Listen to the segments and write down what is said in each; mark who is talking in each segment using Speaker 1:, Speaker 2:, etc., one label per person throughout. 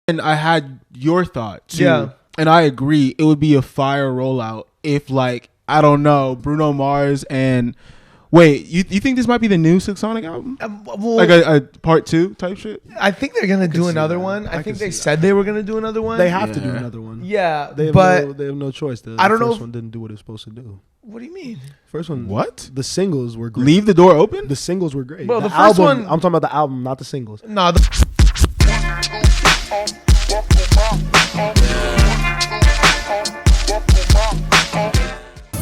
Speaker 1: And I had your thought too.
Speaker 2: Yeah.
Speaker 1: And I agree. It would be a fire rollout if, like, I don't know, Bruno Mars and... Wait, you think this might be the new Sonic album?
Speaker 2: Well,
Speaker 1: Like a part 2 type shit?
Speaker 2: I think they're going to do another one. I think they said they were going to do another one.
Speaker 3: They have to do another one.
Speaker 2: Yeah,
Speaker 3: they have no choice.
Speaker 2: I don't know.
Speaker 3: The first one didn't do what it was supposed to do.
Speaker 2: What do you mean?
Speaker 3: First one.
Speaker 1: What?
Speaker 3: The singles were great.
Speaker 1: Leave the door open?
Speaker 3: The singles were great.
Speaker 2: Well, the
Speaker 3: album,
Speaker 2: first one...
Speaker 3: I'm talking about the album, not the singles.
Speaker 2: No,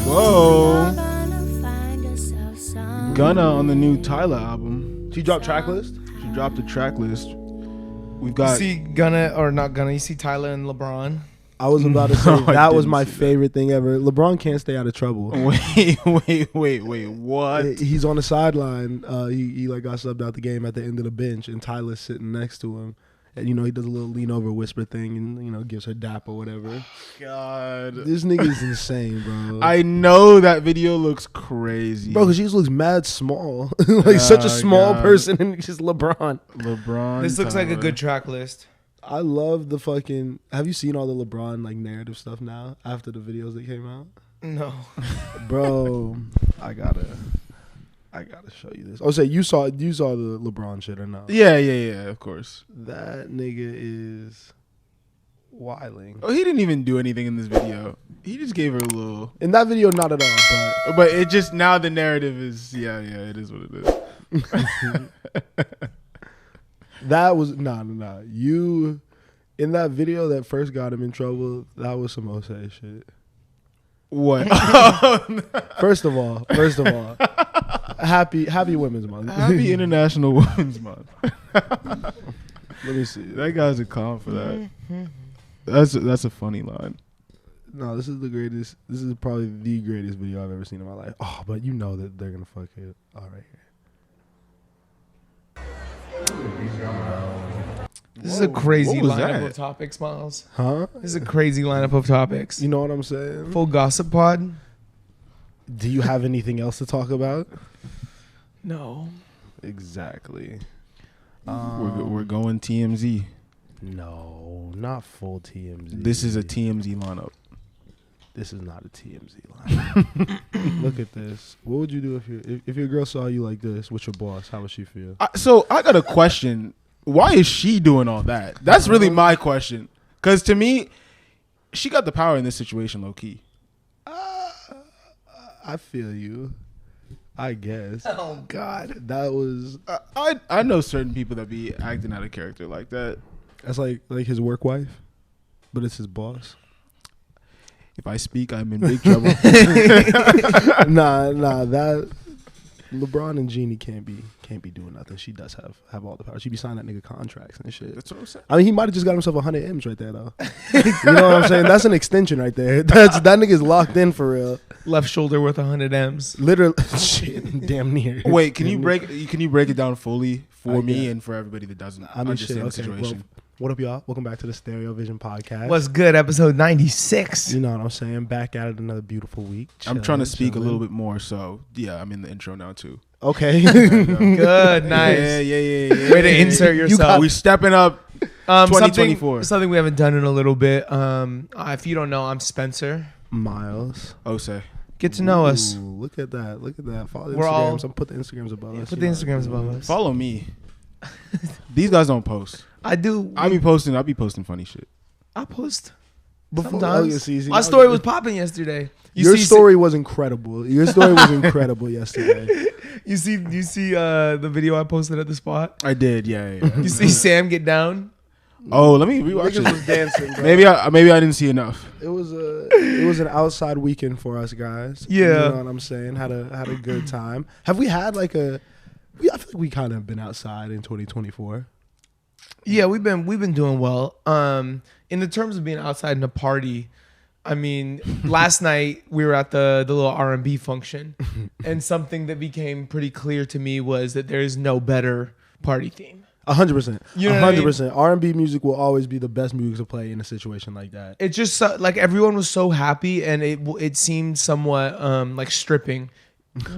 Speaker 1: Whoa. Gunna on the new Tyler album.
Speaker 3: She dropped track list?
Speaker 1: She dropped the track list. We've got...
Speaker 2: You see Gunna, or not Gunna, you see Tyler and LeBron.
Speaker 3: I was about to say,
Speaker 1: No,
Speaker 3: that was my favorite thing ever. LeBron can't stay out of trouble.
Speaker 1: Wait, what?
Speaker 3: He's on the sideline. He like got subbed out the game at the end of the bench, and Tyler's sitting next to him. And, he does a little lean over whisper thing and, gives her dap or whatever.
Speaker 1: God.
Speaker 3: This nigga's insane, bro.
Speaker 1: I know that video looks crazy.
Speaker 3: Bro, because she just looks mad small. Like such a small person, and it's just LeBron.
Speaker 2: This looks like a good track list.
Speaker 3: I love the fucking... Have you seen all the LeBron like narrative stuff now after the videos that came out?
Speaker 2: No.
Speaker 3: Bro, I gotta show you this. Oh, say you saw the LeBron shit or not?
Speaker 1: Yeah, of course.
Speaker 3: That nigga is wilding.
Speaker 1: Oh, he didn't even do anything in this video. He just gave her a little...
Speaker 3: In that video, not at all,
Speaker 1: But it just... Now the narrative is... Yeah, it is what it is.
Speaker 3: That was... Nah. You... In that video that first got him in trouble, that was some Osei shit.
Speaker 1: What?
Speaker 3: First of all, happy Women's Month.
Speaker 1: Happy International Women's Month.
Speaker 3: Let me see.
Speaker 1: That guy's a con for that. That's a funny line.
Speaker 3: No, this is the greatest. This is probably the greatest video I've ever seen in my life. Oh, but you know that they're gonna fuck it. All right here.
Speaker 2: This is a crazy
Speaker 1: what was
Speaker 2: lineup
Speaker 1: that?
Speaker 2: of topics, Miles.
Speaker 3: Huh?
Speaker 2: This is a crazy lineup of topics.
Speaker 3: You know what I'm saying?
Speaker 2: Full gossip pod?
Speaker 3: Do you have anything else to talk about?
Speaker 2: No.
Speaker 3: Exactly.
Speaker 1: We're going TMZ.
Speaker 3: No, not full TMZ.
Speaker 1: This is a TMZ lineup.
Speaker 3: This is not a TMZ lineup. Look at this. What would you do if your girl saw you like this with your boss? How would she feel?
Speaker 1: So I got a question. Why is she doing all that? That's really my question. Because to me, she got the power in this situation, low key.
Speaker 3: I feel you. I guess.
Speaker 2: Oh, God.
Speaker 3: That was...
Speaker 1: I know certain people that be acting out of character like that.
Speaker 3: That's like his work wife, but it's his boss.
Speaker 1: If I speak, I'm in big trouble.
Speaker 3: Nah, that... LeBron and Jeannie can't be doing nothing. She does have all the power. She be signing that nigga contracts and shit.
Speaker 1: That's what I'm saying.
Speaker 3: I mean, he might have just got himself 100 M's right there, though. You know what I'm saying? That's an extension right there. That nigga's locked in for real.
Speaker 2: Left shoulder worth 100 M's.
Speaker 3: Literally, shit, damn near.
Speaker 1: Wait, can you break it down fully for me and for everybody that doesn't understand the situation?
Speaker 3: Well, what up, y'all? Welcome back to the Stereo Vision Podcast.
Speaker 2: What's good? Episode 96.
Speaker 3: You know what I'm saying? Back at it another beautiful week.
Speaker 1: I'm trying to speak a little bit more, so yeah, I'm in the intro now too.
Speaker 3: Okay.
Speaker 2: Good, nice.
Speaker 1: Yeah.
Speaker 2: Way to insert yourself.
Speaker 1: We stepping up. 2024.
Speaker 2: Something we haven't done in a little bit. If you don't know, I'm Spencer.
Speaker 3: Miles.
Speaker 1: Ose.
Speaker 2: Get to know us.
Speaker 3: Look at that. Follow the
Speaker 2: We're all-
Speaker 3: Instagrams. I'm put the Instagrams above us.
Speaker 2: Put the Instagrams above us.
Speaker 1: Follow me. These guys don't post.
Speaker 2: I do.
Speaker 1: I be posting funny shit.
Speaker 2: I post.
Speaker 3: Before,
Speaker 2: Sometimes. My story was popping yesterday.
Speaker 3: Your story was incredible. Your story was incredible yesterday.
Speaker 2: You see the video I posted at the spot?
Speaker 1: I did, yeah.
Speaker 2: You see Sam get down?
Speaker 1: Oh, let me rewatch
Speaker 3: Niggas
Speaker 1: it.
Speaker 3: was dancing, bro.
Speaker 1: Maybe I didn't see enough.
Speaker 3: It was an outside weekend for us guys.
Speaker 2: Yeah.
Speaker 3: You know what I'm saying? Had a good time. Have we had I feel like we kind of been outside in 2024.
Speaker 2: Yeah, we've been doing well. In the terms of being outside in a party, I mean, last night we were at the little R&B function, and something that became pretty clear to me was that there is no better party theme.
Speaker 3: 100%.
Speaker 2: You know what I mean?
Speaker 3: 100%. R&B music will always be the best music to play in a situation like that.
Speaker 2: It just like everyone was so happy, and it seemed somewhat like stripping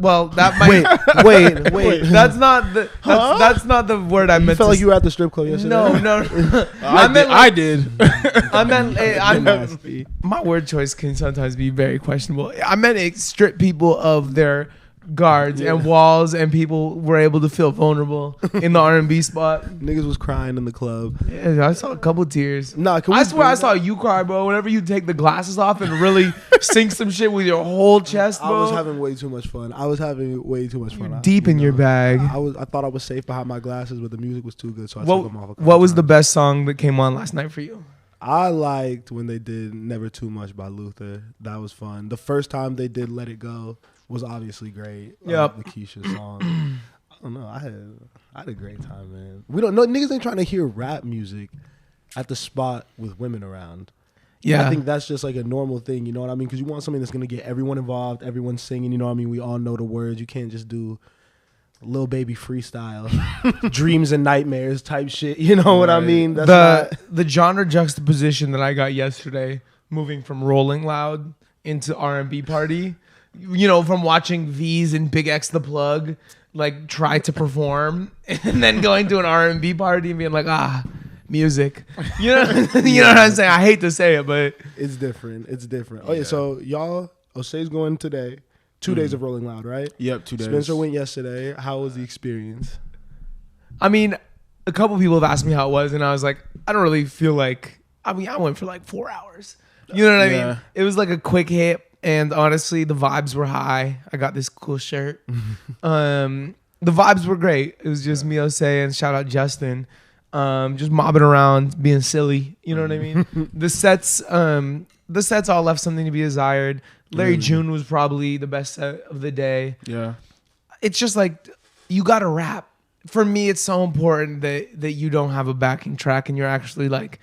Speaker 2: Well, that might
Speaker 3: Wait.
Speaker 2: That's not the that's not the word I
Speaker 3: You
Speaker 2: meant.
Speaker 3: felt
Speaker 2: to
Speaker 3: like you were at the strip club yesterday.
Speaker 2: No.
Speaker 1: I did.
Speaker 2: I meant
Speaker 3: Nasty.
Speaker 2: my word choice can sometimes be very questionable. I meant it strip people of their guards and walls, and people were able to feel vulnerable in the R&B spot.
Speaker 3: Niggas was crying in the club.
Speaker 2: Yeah, I saw a couple tears.
Speaker 3: Nah,
Speaker 2: I swear I saw you cry, bro. Whenever you take the glasses off and really sing some shit with your whole chest, bro.
Speaker 3: I was having way too much fun.
Speaker 2: You're deep in your bag.
Speaker 3: I thought I was safe behind my glasses, but the music was too good, so I took them off.
Speaker 2: What was the best song that came on last night for you?
Speaker 3: I liked when they did "Never Too Much" by Luther. That was fun. The first time they did "Let It Go" was obviously great.
Speaker 2: Yep.
Speaker 3: The Keisha song. I don't know. I had a great time, man. We don't know. Niggas ain't trying to hear rap music at the spot with women around.
Speaker 2: Yeah.
Speaker 3: I think that's just like a normal thing. You know what I mean? Because you want something that's gonna get everyone involved, everyone singing. You know what I mean? We all know the words. You can't just do Lil Baby freestyle, dreams and nightmares type shit. You know what I mean? That's
Speaker 2: the genre juxtaposition that I got yesterday, moving from Rolling Loud into R&B Party. You know, from watching V's and Big X the Plug like try to perform, and then going to an R&B party and being like, music. You know, you know what I'm saying? I hate to say it, but
Speaker 3: it's different. Oh yeah, so y'all, Osei's going today. 2 days of Rolling Loud, right?
Speaker 1: Yep, 2 days.
Speaker 3: Spencer went yesterday. How was the experience?
Speaker 2: I mean, a couple people have asked me how it was, and I was like, I don't really feel like. I mean, I went for like 4 hours. You know what I mean? It was like a quick hit, and honestly, the vibes were high. I got this cool shirt. The vibes were great. It was just me, Osei, and shout out Justin, just mobbing around, being silly. You know what I mean? The sets all left something to be desired. Larry June was probably the best set of the day.
Speaker 1: Yeah.
Speaker 2: It's just like, you got to rap. For me, it's so important that you don't have a backing track and you're actually like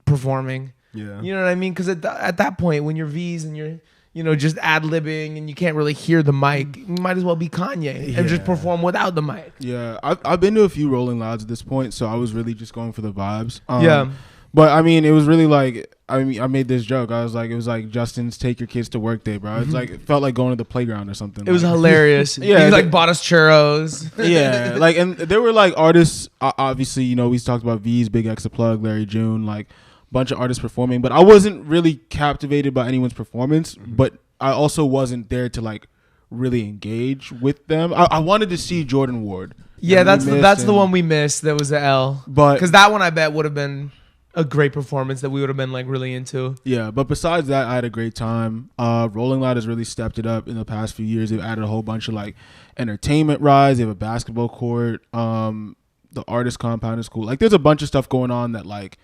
Speaker 2: performing.
Speaker 3: Yeah.
Speaker 2: You know what I mean? Because at that point, when you're V's and you're, you know, just ad-libbing and you can't really hear the mic, you might as well be Kanye and just perform without the mic.
Speaker 1: Yeah. I've been to a few Rolling Louds at this point, so I was really just going for the vibes.
Speaker 2: Yeah.
Speaker 1: But I mean, it was really like, I mean, I made this joke. I was like, it was like Justin's take your kids to work day, bro. It's like, it felt like going to the playground or something.
Speaker 2: It was hilarious.
Speaker 1: Yeah.
Speaker 2: He like bought us churros.
Speaker 1: Yeah. Like, and there were like artists, obviously, you know, we talked about V's, Big X the Plug, Larry June, like a bunch of artists performing, but I wasn't really captivated by anyone's performance, but I also wasn't there to like really engage with them. I wanted to see Jordan Ward.
Speaker 2: Yeah, that's the one we missed. That was the L.
Speaker 1: But
Speaker 2: because that one I bet would have been a great performance that we would have been like really into.
Speaker 1: Yeah, but besides that, I had a great time. Rolling Loud has really stepped it up in the past few years. They've added a whole bunch of like entertainment rides. They have a basketball court. The artist compound is cool. Like, there's a bunch of stuff going on that like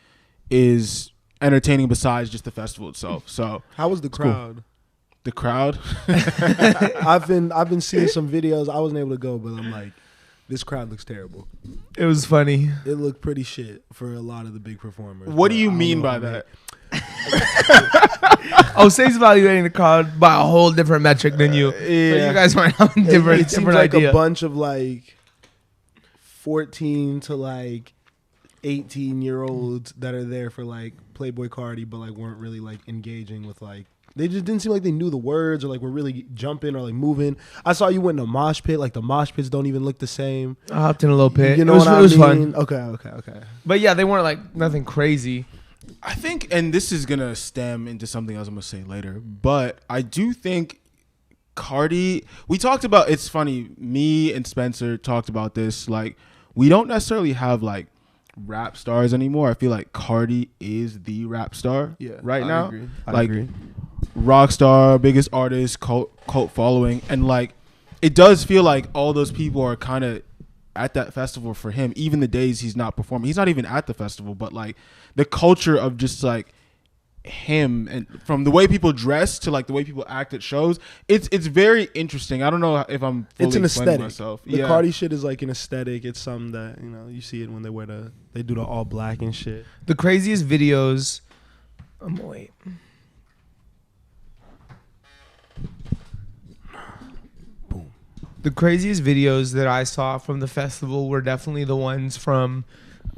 Speaker 1: is entertaining besides just the festival itself. So
Speaker 3: how was the crowd?
Speaker 1: Cool. The crowd?
Speaker 3: I've been seeing some videos. I wasn't able to go, but I'm like, this crowd looks terrible.
Speaker 2: It was funny.
Speaker 3: It looked pretty shit for a lot of the big performers.
Speaker 1: What do you mean by that?
Speaker 2: Osei's evaluating the crowd by a whole different metric than you. Yeah. So you guys might have a different
Speaker 3: seems like
Speaker 2: idea.
Speaker 3: A bunch of like 14 to like 18-year-olds that are there for like Playboy Cardi, but like weren't really like engaging with like. They just didn't seem like they knew the words or like were really jumping or like moving. I saw you went in a mosh pit. Like the mosh pits don't even look the same.
Speaker 2: I hopped in a little pit.
Speaker 3: You know what I mean? It was fun. Okay.
Speaker 2: But yeah, they weren't like nothing crazy.
Speaker 1: I think, and this is going to stem into something else I'm going to say later, but I do think Cardi, we talked about, it's funny, me and Spencer talked about this, like we don't necessarily have like rap stars anymore. I feel like Cardi is the rap star right now.
Speaker 3: I agree.
Speaker 1: Rock star, biggest artist, cult following, and like it does feel like all those people are kind of at that festival for him, even the days he's not performing. He's not even at the festival, but like the culture of just like him, and from the way people dress to like the way people act at shows, it's very interesting. I don't know if I'm fully
Speaker 3: it's an aesthetic.
Speaker 1: Myself.
Speaker 3: The Cardi shit is like an aesthetic. It's something that, you know, you see it when they do the all black and shit.
Speaker 2: The craziest videos. Wait. The craziest videos that I saw from the festival were definitely the ones from,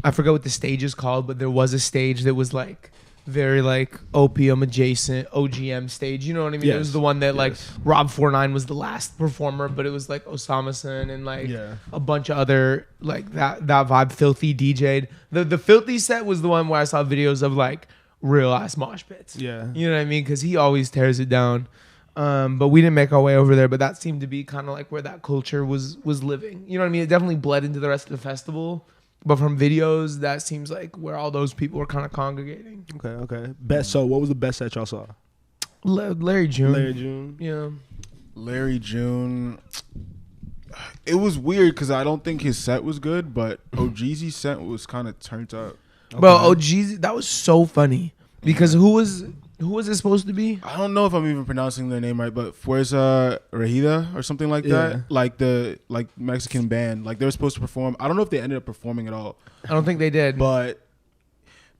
Speaker 2: I forget what the stage is called, but there was a stage that was like very like opium adjacent OGM stage. You know what I mean? It was the one that like Rob 49 was the last performer, but it was like Osama-san and like a bunch of other like that vibe. Filthy DJ'd. The Filthy set was the one where I saw videos of like real ass mosh pits. Yeah. You know what I mean? Because he always tears it down. But we didn't make our way over there, but that seemed to be kind of like where that culture was living. You know what I mean? It definitely bled into the rest of the festival. But from videos, that seems like where all those people were kind of congregating.
Speaker 3: Okay. Best. So, what was the best set y'all saw?
Speaker 2: Larry June.
Speaker 1: Yeah. Larry June. It was weird because I don't think his set was good, but OGZ's set was kind of turned up.
Speaker 2: Bro, OGZ, that was so funny because who was it supposed to be?
Speaker 1: I don't know if I'm even pronouncing their name right, but Fuerza Regida or something like that. Like the Mexican band. Like they were supposed to perform. I don't know if they ended up performing at all.
Speaker 2: I don't think they did.
Speaker 1: But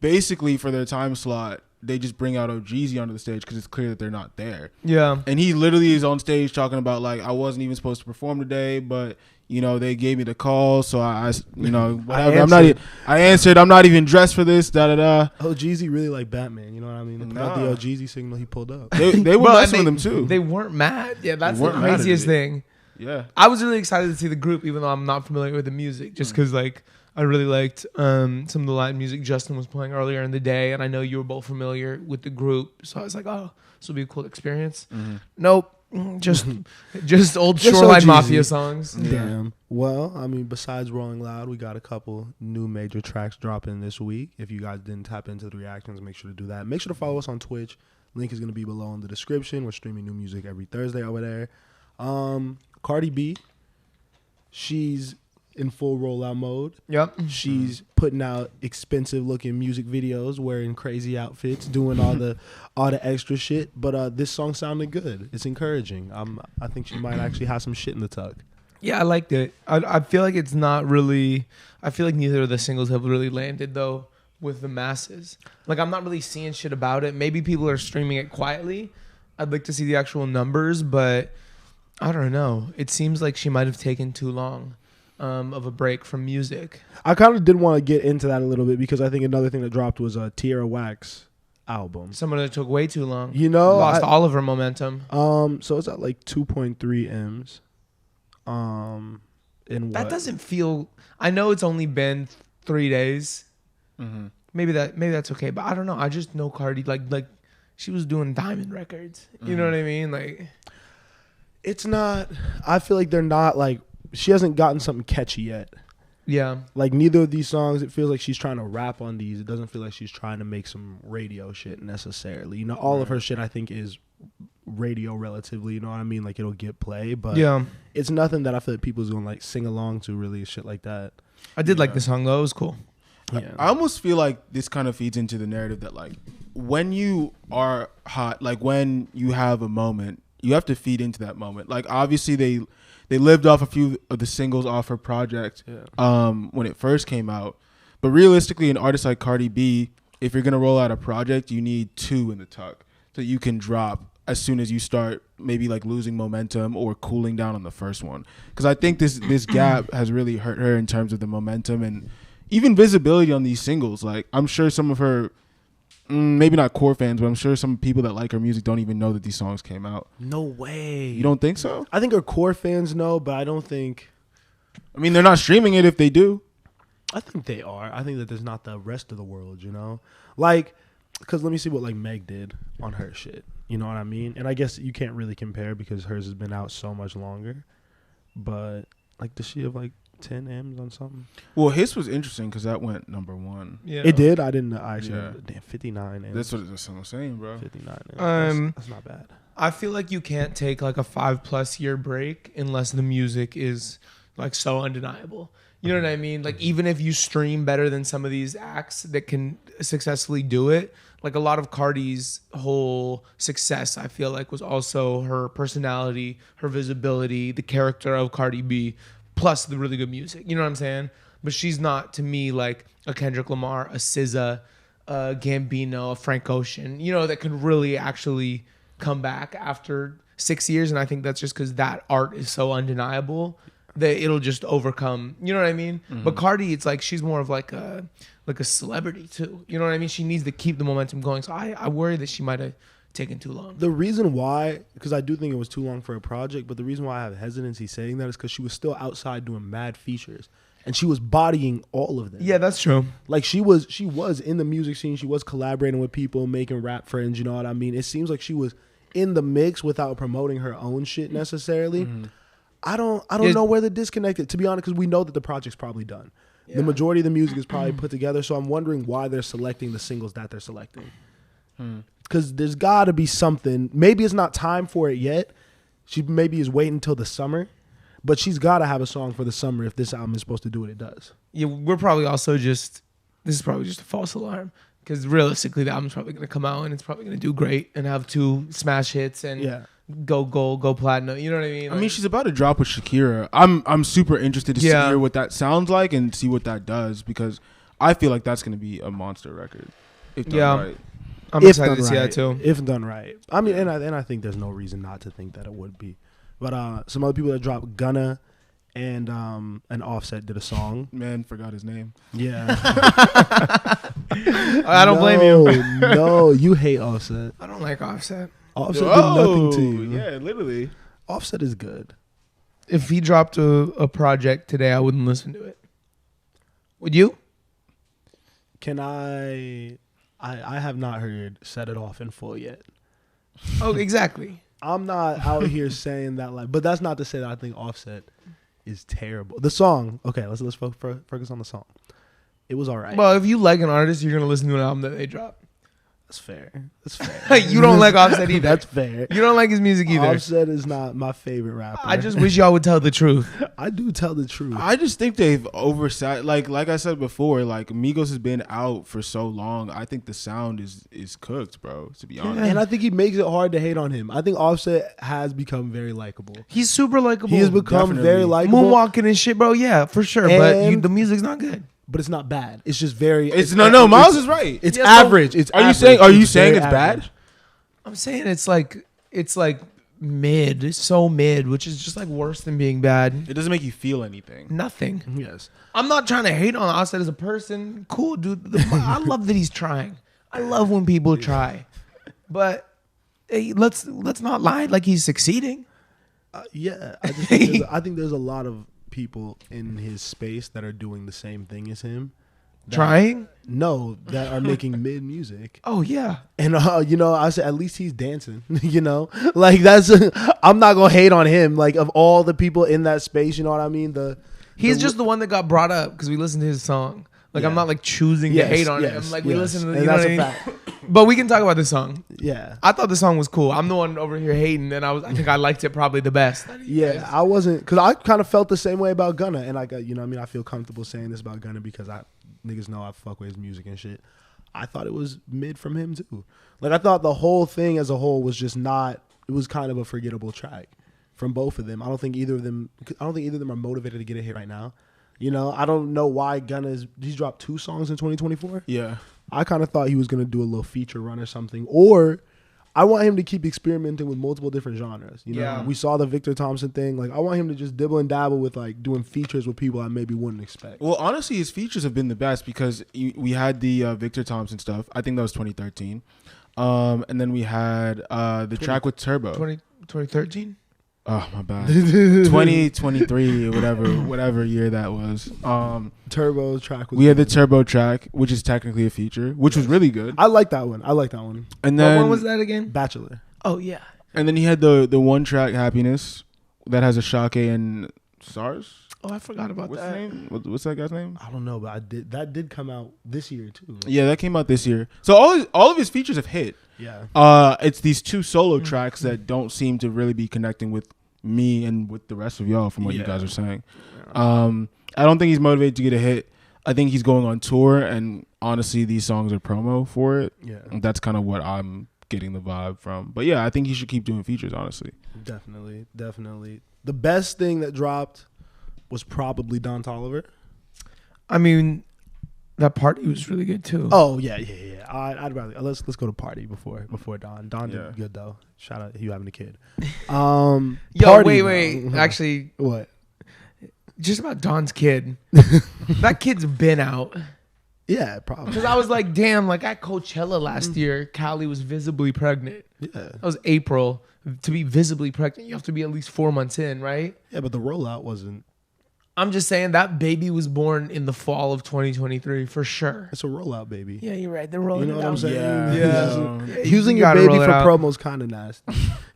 Speaker 1: basically for their time slot, they just bring out OGZ onto the stage because it's clear that they're not there. Yeah. And he literally is on stage talking about like, I wasn't even supposed to perform today, but you know, they gave me the call, so I you know, whatever. I answered. I'm not even dressed for this. Da da da.
Speaker 3: OGZ really like Batman. You know what I mean? About the OGZ signal he pulled up.
Speaker 1: They were messing with him too.
Speaker 2: They weren't mad. Yeah, that's the craziest thing. Yeah. I was really excited to see the group, even though I'm not familiar with the music, just because like I really liked some of the live music Justin was playing earlier in the day, and I know you were both familiar with the group, so I was like, oh, this will be a cool experience. Nope. Just old Shoreline Mafia songs.
Speaker 3: Damn. Well, I mean, besides Rolling Loud, we got a couple new major tracks dropping this week. If you guys didn't tap into the reactions, make sure to do that. Make sure to follow us on Twitch. Link is going to be below in the description. We're streaming new music every Thursday over there. Cardi B, she's in full rollout mode. Yep. She's putting out expensive looking music videos, wearing crazy outfits, doing all the extra shit. But this song sounded good. It's encouraging. I think she might actually have some shit in the tuck.
Speaker 2: Yeah, I liked it. I feel like it's not really. I feel like neither of the singles have really landed though with the masses. Like I'm not really seeing shit about it. Maybe people are streaming it quietly. I'd like to see the actual numbers, but I don't know. It seems like she might have taken too long of a break from music.
Speaker 3: I kind of did want to get into that a little bit because I think another thing that dropped was a Tierra Wax album.
Speaker 2: Someone that took way too long.
Speaker 3: You know,
Speaker 2: lost all of her momentum.
Speaker 3: So it's at like 2.3 M's. In
Speaker 2: that doesn't feel. I know it's only been 3 days. Mm-hmm. Maybe that's okay, but I don't know. I just know Cardi like she was doing diamond records. You know what I mean? Like,
Speaker 3: it's not. I feel like they're not like. She hasn't gotten something catchy yet. Yeah. Like neither of these songs, it feels like she's trying to rap on these. It doesn't feel like she's trying to make some radio shit necessarily. You know, all of her shit I think is radio relatively, you know what I mean? Like it'll get play, but it's nothing that I feel like people's gonna like sing along to really, shit like that.
Speaker 2: I did like the song though. It was cool.
Speaker 1: Yeah. I almost feel like this kind of feeds into the narrative that like when you are hot, like when you have a moment, you have to feed into that moment. Like obviously they lived off a few of the singles off her project when it first came out. But realistically, an artist like Cardi B, if you're going to roll out a project, you need 2 in the tuck that you can drop as soon as you start maybe like losing momentum or cooling down on the first one. Because I think this gap has really hurt her in terms of the momentum and even visibility on these singles. Like I'm sure some of her maybe not core fans, but I'm sure some people that like her music don't even know that these songs came out.
Speaker 3: No way.
Speaker 1: You don't think so?
Speaker 3: I think her core fans know, but I don't think.
Speaker 1: I mean, they're not streaming it if they do.
Speaker 3: I think they are. I think that there's not the rest of the world, you know? Like, because let me see what like Meg did on her shit. You know what I mean? And I guess you can't really compare because hers has been out so much longer. But like, does she have like 10 M's on something?
Speaker 1: Well, his was interesting because that went number 1.
Speaker 3: Yeah, it did. I didn't. I actually. Damn, 59 M's.
Speaker 1: That's what I'm saying, bro.
Speaker 3: 59 M's. That's not bad.
Speaker 2: I feel like you can't take like a 5+ year break unless the music is like so undeniable. You know what I mean? Like even if you stream better than some of these acts that can successfully do it, like a lot of Cardi's whole success, I feel like was also her personality, her visibility, the character of Cardi B. Plus the really good music, you know what I'm saying? But she's not, to me, like a Kendrick Lamar, a SZA, a Gambino, a Frank Ocean, you know, that can really actually come back after 6 years. And I think that's just because that art is so undeniable that it'll just overcome, you know what I mean? Mm-hmm. But Cardi, it's like she's more of like a like a celebrity too. You know what I mean? She needs to keep the momentum going. So I worry that she might have taken too long.
Speaker 3: The reason why, because I do think it was too long for a project, but the reason why I have hesitancy saying that is because she was still outside doing mad features, and she was bodying all of them.
Speaker 2: Yeah, that's true.
Speaker 3: Like she was in the music scene. She was collaborating with people, making rap friends. You know what I mean? It seems like she was in the mix without promoting her own shit necessarily. Mm-hmm. I don't know where the disconnect is, to be honest, because we know that the project's probably done. Yeah. The majority of the music is probably put together, so I'm wondering why they're selecting the singles that they're selecting. Because there's got to be something. Maybe it's not time for it yet. She maybe is waiting until the summer, but she's got to have a song for the summer if this album is supposed to do what it does.
Speaker 2: Yeah, we're probably also this is probably just a false alarm, because realistically the album's probably going to come out and it's probably going to do great and have 2 smash hits and go gold, go platinum. You know what I mean?
Speaker 1: I mean, she's about to drop with Shakira. I'm super interested to hear what that sounds like and see what that does, because I feel like that's going to be a monster record if done right.
Speaker 2: I'm excited to see that too.
Speaker 3: If done right. I mean, and I think there's no reason not to think that it would be. But some other people that dropped, Gunna and Offset did a song.
Speaker 1: Man, forgot his name.
Speaker 3: Yeah.
Speaker 2: I don't blame you.
Speaker 3: No, you hate Offset.
Speaker 2: I don't like Offset.
Speaker 3: Offset did nothing to you.
Speaker 1: Yeah, literally.
Speaker 3: Offset is good.
Speaker 2: If he dropped a project today, I wouldn't listen to it. Would you?
Speaker 3: Can I have not heard Set It Off in full yet.
Speaker 2: Oh, exactly.
Speaker 3: I'm not out here saying that, like, but that's not to say that I think Offset is terrible. The song, okay, let's focus on the song. It was all right.
Speaker 2: Well, if you like an artist, you're gonna listen to an album that they drop.
Speaker 3: That's fair. That's fair.
Speaker 2: You don't like Offset either.
Speaker 3: That's fair.
Speaker 2: You don't like his music either.
Speaker 3: Offset is not my favorite rapper.
Speaker 2: I just wish y'all would tell the truth.
Speaker 3: I do tell the truth.
Speaker 1: I just think they've oversat. Like I said before, like Migos has been out for so long. I think the sound is cooked, bro. To be honest,
Speaker 3: and I think he makes it hard to hate on him. I think Offset has become very likable.
Speaker 2: He's super likable.
Speaker 3: He has become very likable.
Speaker 2: Moonwalking and shit, bro. Yeah, for sure. But the music's not good.
Speaker 3: But it's not bad. It's just very.
Speaker 1: No. Miles is right.
Speaker 3: It's average. It's.
Speaker 1: Are you saying it's bad?
Speaker 2: I'm saying it's like mid. It's so mid, which is just like worse than being bad.
Speaker 1: It doesn't make you feel anything.
Speaker 2: Nothing.
Speaker 3: Yes.
Speaker 2: I'm not trying to hate on Offset as a person. Cool, dude. I love that he's trying. I love when people try. But hey, let's not lie like he's succeeding.
Speaker 3: Yeah. I think there's a lot of people in his space that are doing the same thing as him.
Speaker 2: Trying?
Speaker 3: No, that are making mid music.
Speaker 2: Oh yeah.
Speaker 3: And I said at least he's dancing. Like that's. I'm not gonna hate on him. Like of all the people in that space, you know what I mean.
Speaker 2: He's just the one that got brought up because we listened to his song. Like I'm not like choosing to hate on him. Like we listened to. You know what I mean? Fact. But we can talk about this song.
Speaker 3: Yeah,
Speaker 2: I thought the song was cool. I'm the one over here hating, and I think I liked it probably the best.
Speaker 3: Yeah, I wasn't, because I kind of felt the same way about Gunna, and like I feel comfortable saying this about Gunna because niggas know I fuck with his music and shit. I thought it was mid from him too. Like I thought the whole thing as a whole was just not. It was kind of a forgettable track from both of them. I don't think either of them are motivated to get a hit right now. I don't know why he's dropped 2 songs in 2024.
Speaker 1: Yeah.
Speaker 3: I kind of thought he was going to do a little feature run or something. Or I want him to keep experimenting with multiple different genres. We saw the Victor Thompson thing. Like I want him to just dibble and dabble with like doing features with people I maybe wouldn't expect.
Speaker 1: Well, honestly, his features have been the best because we had the Victor Thompson stuff. I think that was 2013. And then we had the track with Turbo.
Speaker 2: 2013?
Speaker 1: Oh, my bad. 2023 or whatever year that was.
Speaker 3: Turbo track.
Speaker 1: We had the Turbo track, which is technically a feature, which was really good.
Speaker 3: I like that one.
Speaker 1: And then
Speaker 2: when was that again?
Speaker 3: Bachelor.
Speaker 2: Oh yeah.
Speaker 1: And then he had the one track Happiness that has a Shake and SARS.
Speaker 2: Oh, I forgot about
Speaker 1: What's
Speaker 2: that.
Speaker 1: His name? What's that guy's name?
Speaker 3: I don't know, but that did come out this year too.
Speaker 1: Yeah, that came out this year. So all of his features have hit.
Speaker 3: Yeah.
Speaker 1: It's these 2 solo tracks that don't seem to really be connecting with me and with the rest of y'all from what you guys are saying. I don't think he's motivated to get a hit. I think he's going on tour, and honestly, these songs are promo for it.
Speaker 3: Yeah.
Speaker 1: That's kind of what I'm getting the vibe from. But yeah, I think he should keep doing features, honestly.
Speaker 3: Definitely. The best thing that dropped was probably Don Toliver.
Speaker 2: I mean, that party was really good too.
Speaker 3: Oh yeah. I'd rather let's go to Party before Don. Don did good though. Shout out you having a kid.
Speaker 2: Yo,
Speaker 3: Party,
Speaker 2: wait. Actually,
Speaker 3: what?
Speaker 2: Just about Don's kid. That kid's been out.
Speaker 3: Yeah, probably.
Speaker 2: Because I was like, damn, like at Coachella last year, Callie was visibly pregnant.
Speaker 3: Yeah.
Speaker 2: That was April. To be visibly pregnant, you have to be at least 4 months in, right?
Speaker 3: Yeah, but the rollout wasn't.
Speaker 2: I'm just saying that baby was born in the fall of 2023 for sure.
Speaker 3: It's a rollout, baby.
Speaker 2: Yeah, you're right. They're rolling
Speaker 3: You know
Speaker 2: it
Speaker 3: what I'm
Speaker 2: out.
Speaker 3: saying?
Speaker 1: Yeah.
Speaker 3: Using
Speaker 2: You
Speaker 3: your
Speaker 2: gotta
Speaker 3: baby
Speaker 2: roll
Speaker 3: for
Speaker 2: it out.
Speaker 3: promos kind of nasty.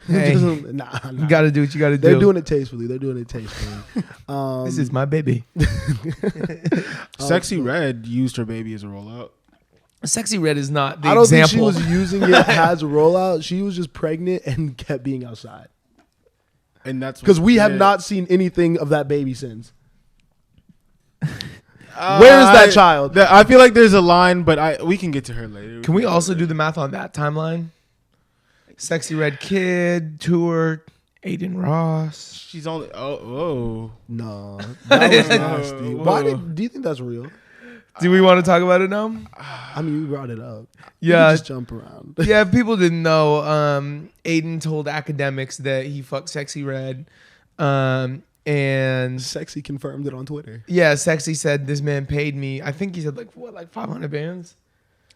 Speaker 2: Hey,
Speaker 3: Nah.
Speaker 2: you got to do what you got to do.
Speaker 3: They're doing it tastefully.
Speaker 2: This is my baby.
Speaker 1: Sexy Red used her baby as a rollout.
Speaker 2: Sexy Red is not the
Speaker 3: I don't
Speaker 2: example.
Speaker 3: think she was using it as a rollout. She was just pregnant and kept being outside.
Speaker 1: And that's
Speaker 3: Because we have
Speaker 1: yeah.
Speaker 3: not seen anything of that baby since. Where is that child?
Speaker 1: I feel like there's a line, but we can get to her later.
Speaker 2: Can we also do the math on that timeline? Sexy Red Kid, tour, Adin Ross.
Speaker 1: She's only. Oh.
Speaker 3: No, that was nasty.
Speaker 1: Whoa.
Speaker 3: Why do you think that's real?
Speaker 2: Do we want to talk about it now?
Speaker 3: I mean, you brought it up.
Speaker 2: Yeah.
Speaker 3: You just jump around.
Speaker 2: Yeah, if people didn't know, Adin told academics that he fucked Sexy Red. And
Speaker 3: Sexy confirmed it on Twitter.
Speaker 2: yeah, Sexy said this man paid me. I think he said like 500 bands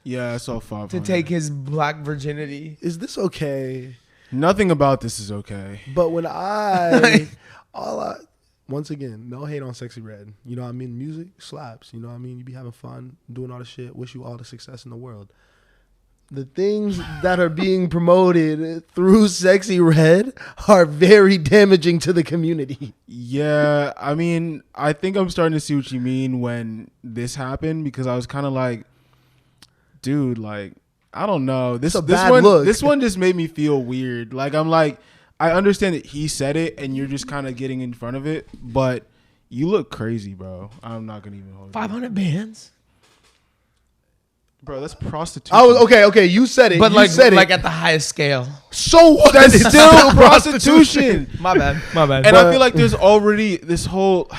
Speaker 1: Yeah, I saw 500.
Speaker 2: to take his black virginity.
Speaker 3: Is this okay?
Speaker 1: Nothing about this is okay.
Speaker 3: But when once again, no hate on Sexy Red. You know what I mean? Music slaps. You know what I mean? You be having fun, doing all the shit. Wish you all the success in the world. The things that are being promoted through Sexy Red are very damaging to the community.
Speaker 1: Yeah, I mean, I think I'm starting to see what you mean when this happened because I was kind of like, dude, like, I don't know. This
Speaker 3: bad
Speaker 1: one,
Speaker 3: look.
Speaker 1: This one just made me feel weird. Like, I'm like, I understand that he said it and you're just kind of getting in front of it, but you look crazy, bro. I'm not gonna even hold you.
Speaker 2: 500 bands?
Speaker 1: Bro, that's prostitution.
Speaker 3: Okay. You said it.
Speaker 2: But
Speaker 3: you
Speaker 2: like,
Speaker 3: said it.
Speaker 2: like at the highest scale.
Speaker 3: So what?
Speaker 1: That's still prostitution.
Speaker 2: My bad.
Speaker 1: And I feel like there's already this whole.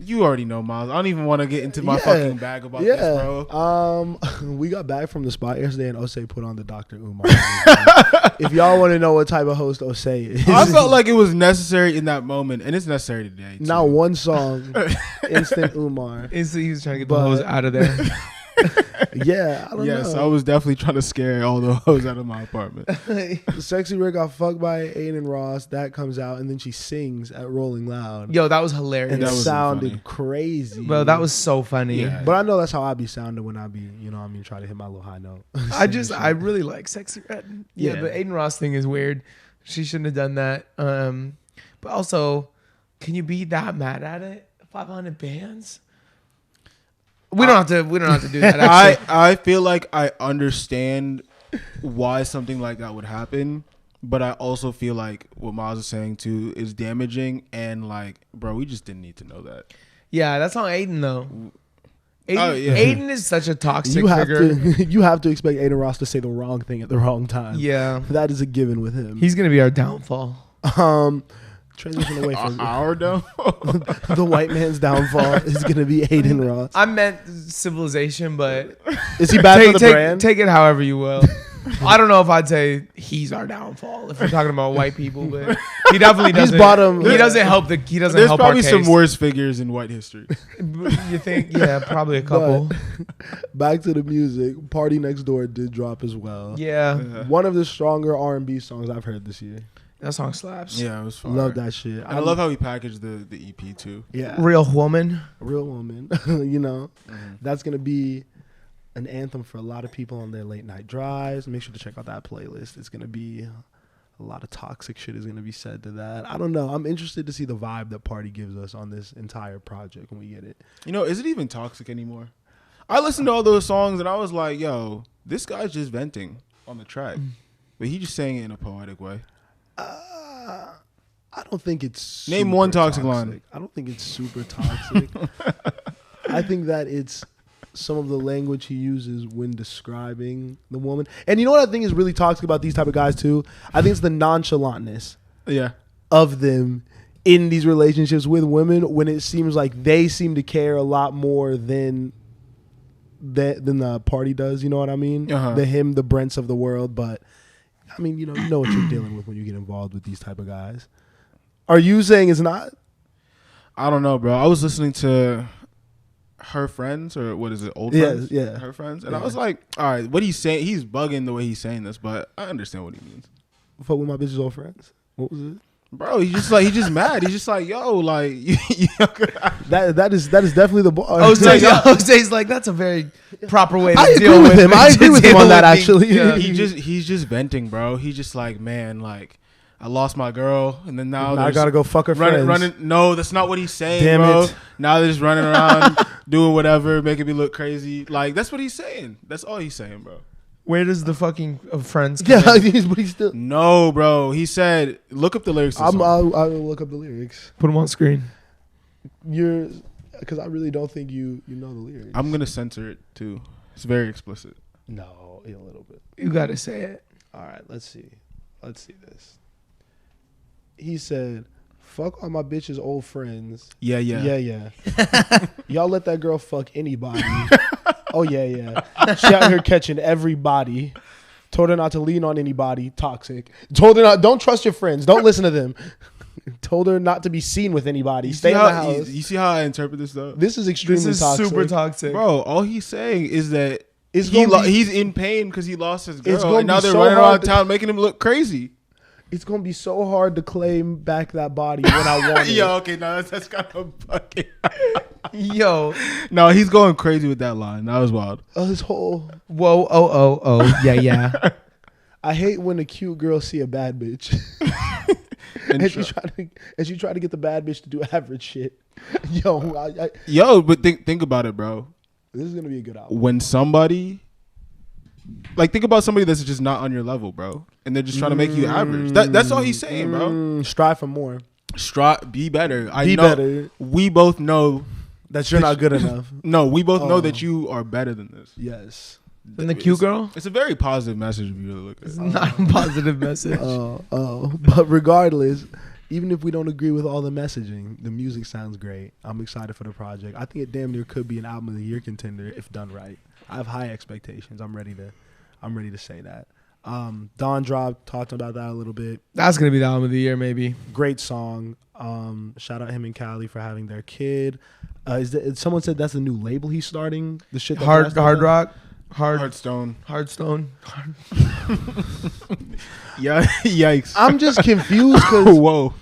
Speaker 1: You already know, Miles. I don't even want to get into my fucking bag about this, bro.
Speaker 3: We got back from the spot yesterday, and Osei put on the Dr. Umar. If y'all want to know what type of host Osei is,
Speaker 1: I felt like it was necessary in that moment, and it's necessary today. Too.
Speaker 3: not one song, instant Umar.
Speaker 2: He was trying to get the
Speaker 3: But-
Speaker 2: hose out of there.
Speaker 3: Yeah, I don't
Speaker 1: Yes,
Speaker 3: know.
Speaker 1: I was definitely trying to scare all the hoes out of my apartment.
Speaker 3: Sexy Red got fucked by Adin Ross. That comes out, and then she sings at Rolling Loud.
Speaker 2: Yo, that was hilarious.
Speaker 3: And
Speaker 1: That
Speaker 3: it
Speaker 1: was
Speaker 3: sounded
Speaker 1: funny.
Speaker 3: crazy.
Speaker 2: Bro, that was so funny.
Speaker 1: Yeah.
Speaker 3: But I know that's how I be sounding when I be, you know what I mean, try to hit my little high note.
Speaker 2: I really like Sexy Red. Yeah,
Speaker 3: Yeah.
Speaker 2: but Adin Ross thing is weird. She shouldn't have done that. But also, can you be that mad at it? 500 bands? We don't have to do that. Actually.
Speaker 1: I feel like I understand why something like that would happen, but I also feel like what Miles is saying too is damaging, and like, bro, we just didn't need to know that.
Speaker 2: Yeah, that's on Adin though. Adin,
Speaker 1: Oh, yeah.
Speaker 2: Adin is such a toxic
Speaker 3: you have
Speaker 2: figure.
Speaker 3: to you have to expect Adin Ross to say the wrong thing at the wrong time.
Speaker 2: Yeah,
Speaker 3: That is a given with him.
Speaker 2: he's gonna be our downfall.
Speaker 3: Transition away from
Speaker 1: Our though.
Speaker 3: the white man's downfall is going to be Adin Ross.
Speaker 2: I meant civilization, but
Speaker 3: Is he bad for the brand?
Speaker 2: take it however you will. I don't know if I'd say he's our downfall if we're talking about white people, but he definitely doesn't.
Speaker 3: bottom.
Speaker 2: He doesn't help the. He doesn't
Speaker 1: There's
Speaker 2: help
Speaker 1: probably
Speaker 2: our
Speaker 1: some
Speaker 2: case.
Speaker 1: worse figures in white history.
Speaker 2: You think? Yeah, probably a couple.
Speaker 3: Back to the music. Party Next Door did drop as well.
Speaker 2: Yeah,
Speaker 3: One of the stronger R&B songs I've heard this year.
Speaker 2: that song slaps.
Speaker 1: Yeah, it was fun.
Speaker 3: Love that shit.
Speaker 1: And I love how he packaged the EP too.
Speaker 3: Yeah.
Speaker 2: Real woman.
Speaker 3: Real woman. You know, that's going to be an anthem for a lot of people on their late night drives. Make sure to check out that playlist. It's going to be a lot of toxic shit is going to be said to that. I don't know. I'm interested to see the vibe that Party gives us on this entire project when we get it.
Speaker 1: You know, is it even toxic anymore? I listened to all those songs and I was like, yo, this guy's just venting on the track. But he just saying it in a poetic way.
Speaker 3: I don't think it's
Speaker 1: Name
Speaker 3: super
Speaker 1: one toxic line.
Speaker 3: I don't think it's super toxic. I think that it's some of the language he uses when describing the woman. And you know what I think is really toxic about these type of guys too? I think it's the nonchalantness
Speaker 1: Yeah.
Speaker 3: of them in these relationships with women when it seems like they seem to care a lot more than the Party does. You know what I mean?
Speaker 1: Uh-huh.
Speaker 3: The Brents of the world. But I mean, you know what you're dealing with when you get involved with these type of guys. Are you saying it's not?
Speaker 1: I don't know, bro. I was listening to her friends, or what is it, old
Speaker 3: Yeah,
Speaker 1: friends?
Speaker 3: yeah.
Speaker 1: Her friends. And
Speaker 3: Yeah.
Speaker 1: I was like, all right, what he's saying, he's bugging the way he's saying this, but I understand what he means.
Speaker 3: Fuck with my bitch's old friends. What was it?
Speaker 1: Bro, he's just mad. He's just like, yo, like,
Speaker 3: That is definitely the bar.
Speaker 2: Jose's like, that's a very proper way to
Speaker 3: I
Speaker 2: deal
Speaker 3: agree with him.
Speaker 2: it,
Speaker 3: I agree
Speaker 2: to
Speaker 3: with him
Speaker 2: deal
Speaker 3: on that,
Speaker 2: with
Speaker 3: actually.
Speaker 2: Yeah.
Speaker 1: he's just venting, bro. He's just like, man, like, I lost my girl, and then now
Speaker 3: I gotta go fuck her friends.
Speaker 1: running. No, that's not what he's saying,
Speaker 3: Damn
Speaker 1: bro.
Speaker 3: it.
Speaker 1: Now they're just running around doing whatever, making me look crazy. Like, that's what he's saying. That's all he's saying, bro.
Speaker 2: Where does the fucking friends come
Speaker 3: Yeah,
Speaker 2: in?
Speaker 3: but he's still.
Speaker 1: No, bro. He said, look up the lyrics. To the song.
Speaker 3: I will look up the lyrics.
Speaker 2: Put them on screen.
Speaker 3: Because I really don't think you know the lyrics.
Speaker 1: I'm gonna censor it too. It's very explicit.
Speaker 3: No, a little bit.
Speaker 2: You gotta say it.
Speaker 3: All right, let's see this. He said, "Fuck all my bitches' old friends."
Speaker 1: Yeah.
Speaker 3: Yeah. Y'all let that girl fuck anybody. Oh yeah. She out here catching everybody. Told her not to lean on anybody. Toxic. Told her don't trust your friends. Don't listen to them. Told her not to be seen with anybody. Stay in the house.
Speaker 1: You see how I interpret this though?
Speaker 3: This is extremely
Speaker 2: This is
Speaker 3: toxic.
Speaker 2: super toxic.
Speaker 1: Bro, all he's saying is that
Speaker 3: It's gonna be-
Speaker 1: he's in pain because he lost his girl,
Speaker 3: gonna
Speaker 1: and now
Speaker 3: be
Speaker 1: they're
Speaker 3: so
Speaker 1: running
Speaker 3: hard
Speaker 1: around
Speaker 3: to-
Speaker 1: town making him look crazy.
Speaker 3: It's gonna be so hard to claim back that body when I want it.
Speaker 1: Yo, okay, no, that's kind of fucking.
Speaker 2: Yo.
Speaker 1: No, he's going crazy with that line. That was wild.
Speaker 3: His whole.
Speaker 2: Whoa, oh. Yeah.
Speaker 3: I hate when a cute girl see a bad bitch. and she try to get the bad bitch to do average shit. Yo,
Speaker 1: But think about it, bro.
Speaker 3: this is gonna be a good album.
Speaker 1: When somebody, like, think about somebody that's just not on your level, bro, and they're just trying to make you average. That's all he's saying, bro.
Speaker 3: Strive for more.
Speaker 1: Be better.
Speaker 3: Be better.
Speaker 1: We both know
Speaker 3: That you're not good enough.
Speaker 1: No, we both know
Speaker 3: Oh.
Speaker 1: that you are better than this.
Speaker 3: Yes.
Speaker 2: Then the cute girl?
Speaker 1: It's a very positive message if you really look at
Speaker 2: It's
Speaker 1: it.
Speaker 2: not a positive message.
Speaker 3: But regardless, even if we don't agree with all the messaging, the music sounds great. I'm excited for the project. I think it damn near could be an album of the year contender if done right. I have high expectations. I'm ready to say that. Dawn Drop, talked about that a little bit.
Speaker 2: That's going to be the album of the year, maybe.
Speaker 3: Great song. Shout out him and Callie for having their kid. Someone said that's the new label he's starting. The shit that
Speaker 2: Hard rock.
Speaker 1: Heartstone.
Speaker 2: Hardstone.
Speaker 1: Yeah, yikes.
Speaker 3: I'm just confused because
Speaker 1: Whoa.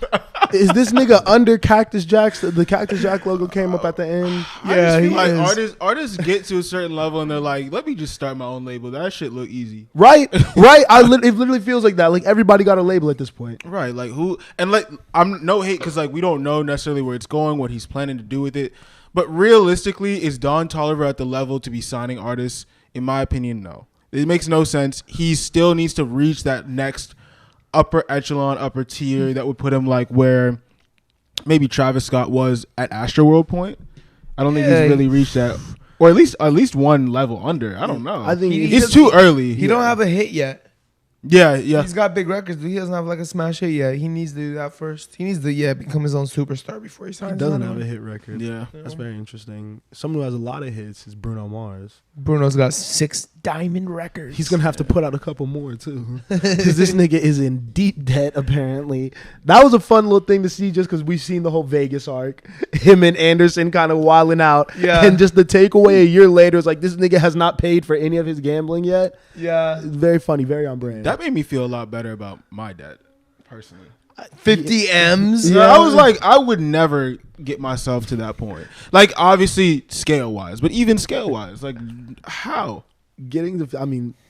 Speaker 3: is this nigga under Cactus Jack? The Cactus Jack logo came up at the end.
Speaker 2: Yeah,
Speaker 1: I just
Speaker 2: he
Speaker 1: feel like
Speaker 2: is.
Speaker 1: artists get to a certain level and they're like, let me just start my own label. That shit look easy.
Speaker 3: Right. It literally feels like that. Like everybody got a label at this point.
Speaker 1: Right, like who, and like, I'm no hate because like we don't know necessarily where it's going, what he's planning to do with it, but realistically, is Don Toliver at the level to be signing artists? In my opinion, no. It makes no sense. He still needs to reach that next upper echelon, upper tier that would put him like where maybe Travis Scott was at Astroworld point. I don't think he's really reached that, or at least one level under. I don't know.
Speaker 3: I think
Speaker 1: it's too early.
Speaker 2: He don't have a hit yet.
Speaker 1: Yeah.
Speaker 2: He's got big records, but he doesn't have like a smash hit yet. He needs to do that first. He needs to become his own superstar before he signs.
Speaker 3: doesn't
Speaker 2: on.
Speaker 3: have a hit record.
Speaker 1: Yeah.
Speaker 3: That's very interesting. Someone who has a lot of hits is Bruno Mars.
Speaker 2: Bruno's got 6 diamond records.
Speaker 3: He's gonna have to put out a couple more too, because this nigga is in deep debt. Apparently, that was a fun little thing to see, just because we've seen the whole Vegas arc, him and Anderson kind of wilding out,
Speaker 2: Yeah.
Speaker 3: and just the takeaway a year later is like this nigga has not paid for any of his gambling yet.
Speaker 2: Yeah.
Speaker 3: Very funny, very on brand.
Speaker 1: That made me feel a lot better about my dad, personally.
Speaker 2: 50 M's.
Speaker 3: Yeah.
Speaker 1: I was like, I would never get myself to that point. Like, obviously, scale wise, but even scale wise, like, how?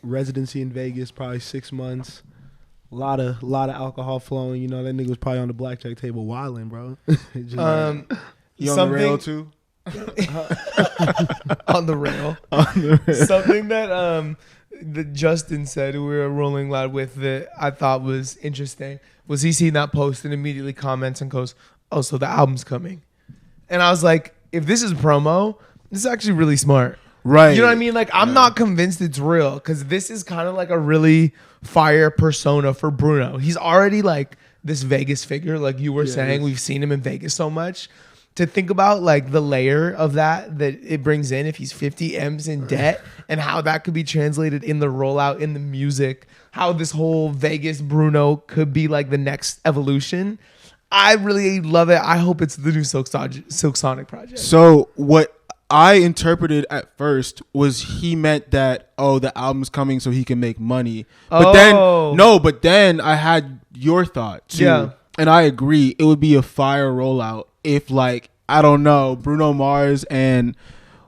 Speaker 3: Residency in Vegas, probably 6 months. A lot of alcohol flowing. You know, that nigga was probably on the blackjack table wilding, bro.
Speaker 1: You on the rail too?
Speaker 2: On the rail. Something that Justin said we were rolling loud with that I thought was interesting was he seen that post and immediately comments and goes, "Oh, so the album's coming." And I was like, if this is promo, this is actually really smart.
Speaker 1: Right.
Speaker 2: You know what I mean? Like, I'm not convinced it's real because this is kind of like a really fire persona for Bruno. He's already like this Vegas figure, like you were saying. We've seen him in Vegas so much. To think about like the layer of that it brings in if he's 50 M's in debt and how that could be translated in the rollout, in the music, how this whole Vegas Bruno could be like the next evolution. I really love it. I hope it's the new Silk Sonic project.
Speaker 1: So what I interpreted at first was he meant that, oh, the album's coming so he can make money. But then I had your thought too.
Speaker 2: Yeah.
Speaker 1: And I agree. It would be a fire rollout if, like, I don't know, Bruno Mars and...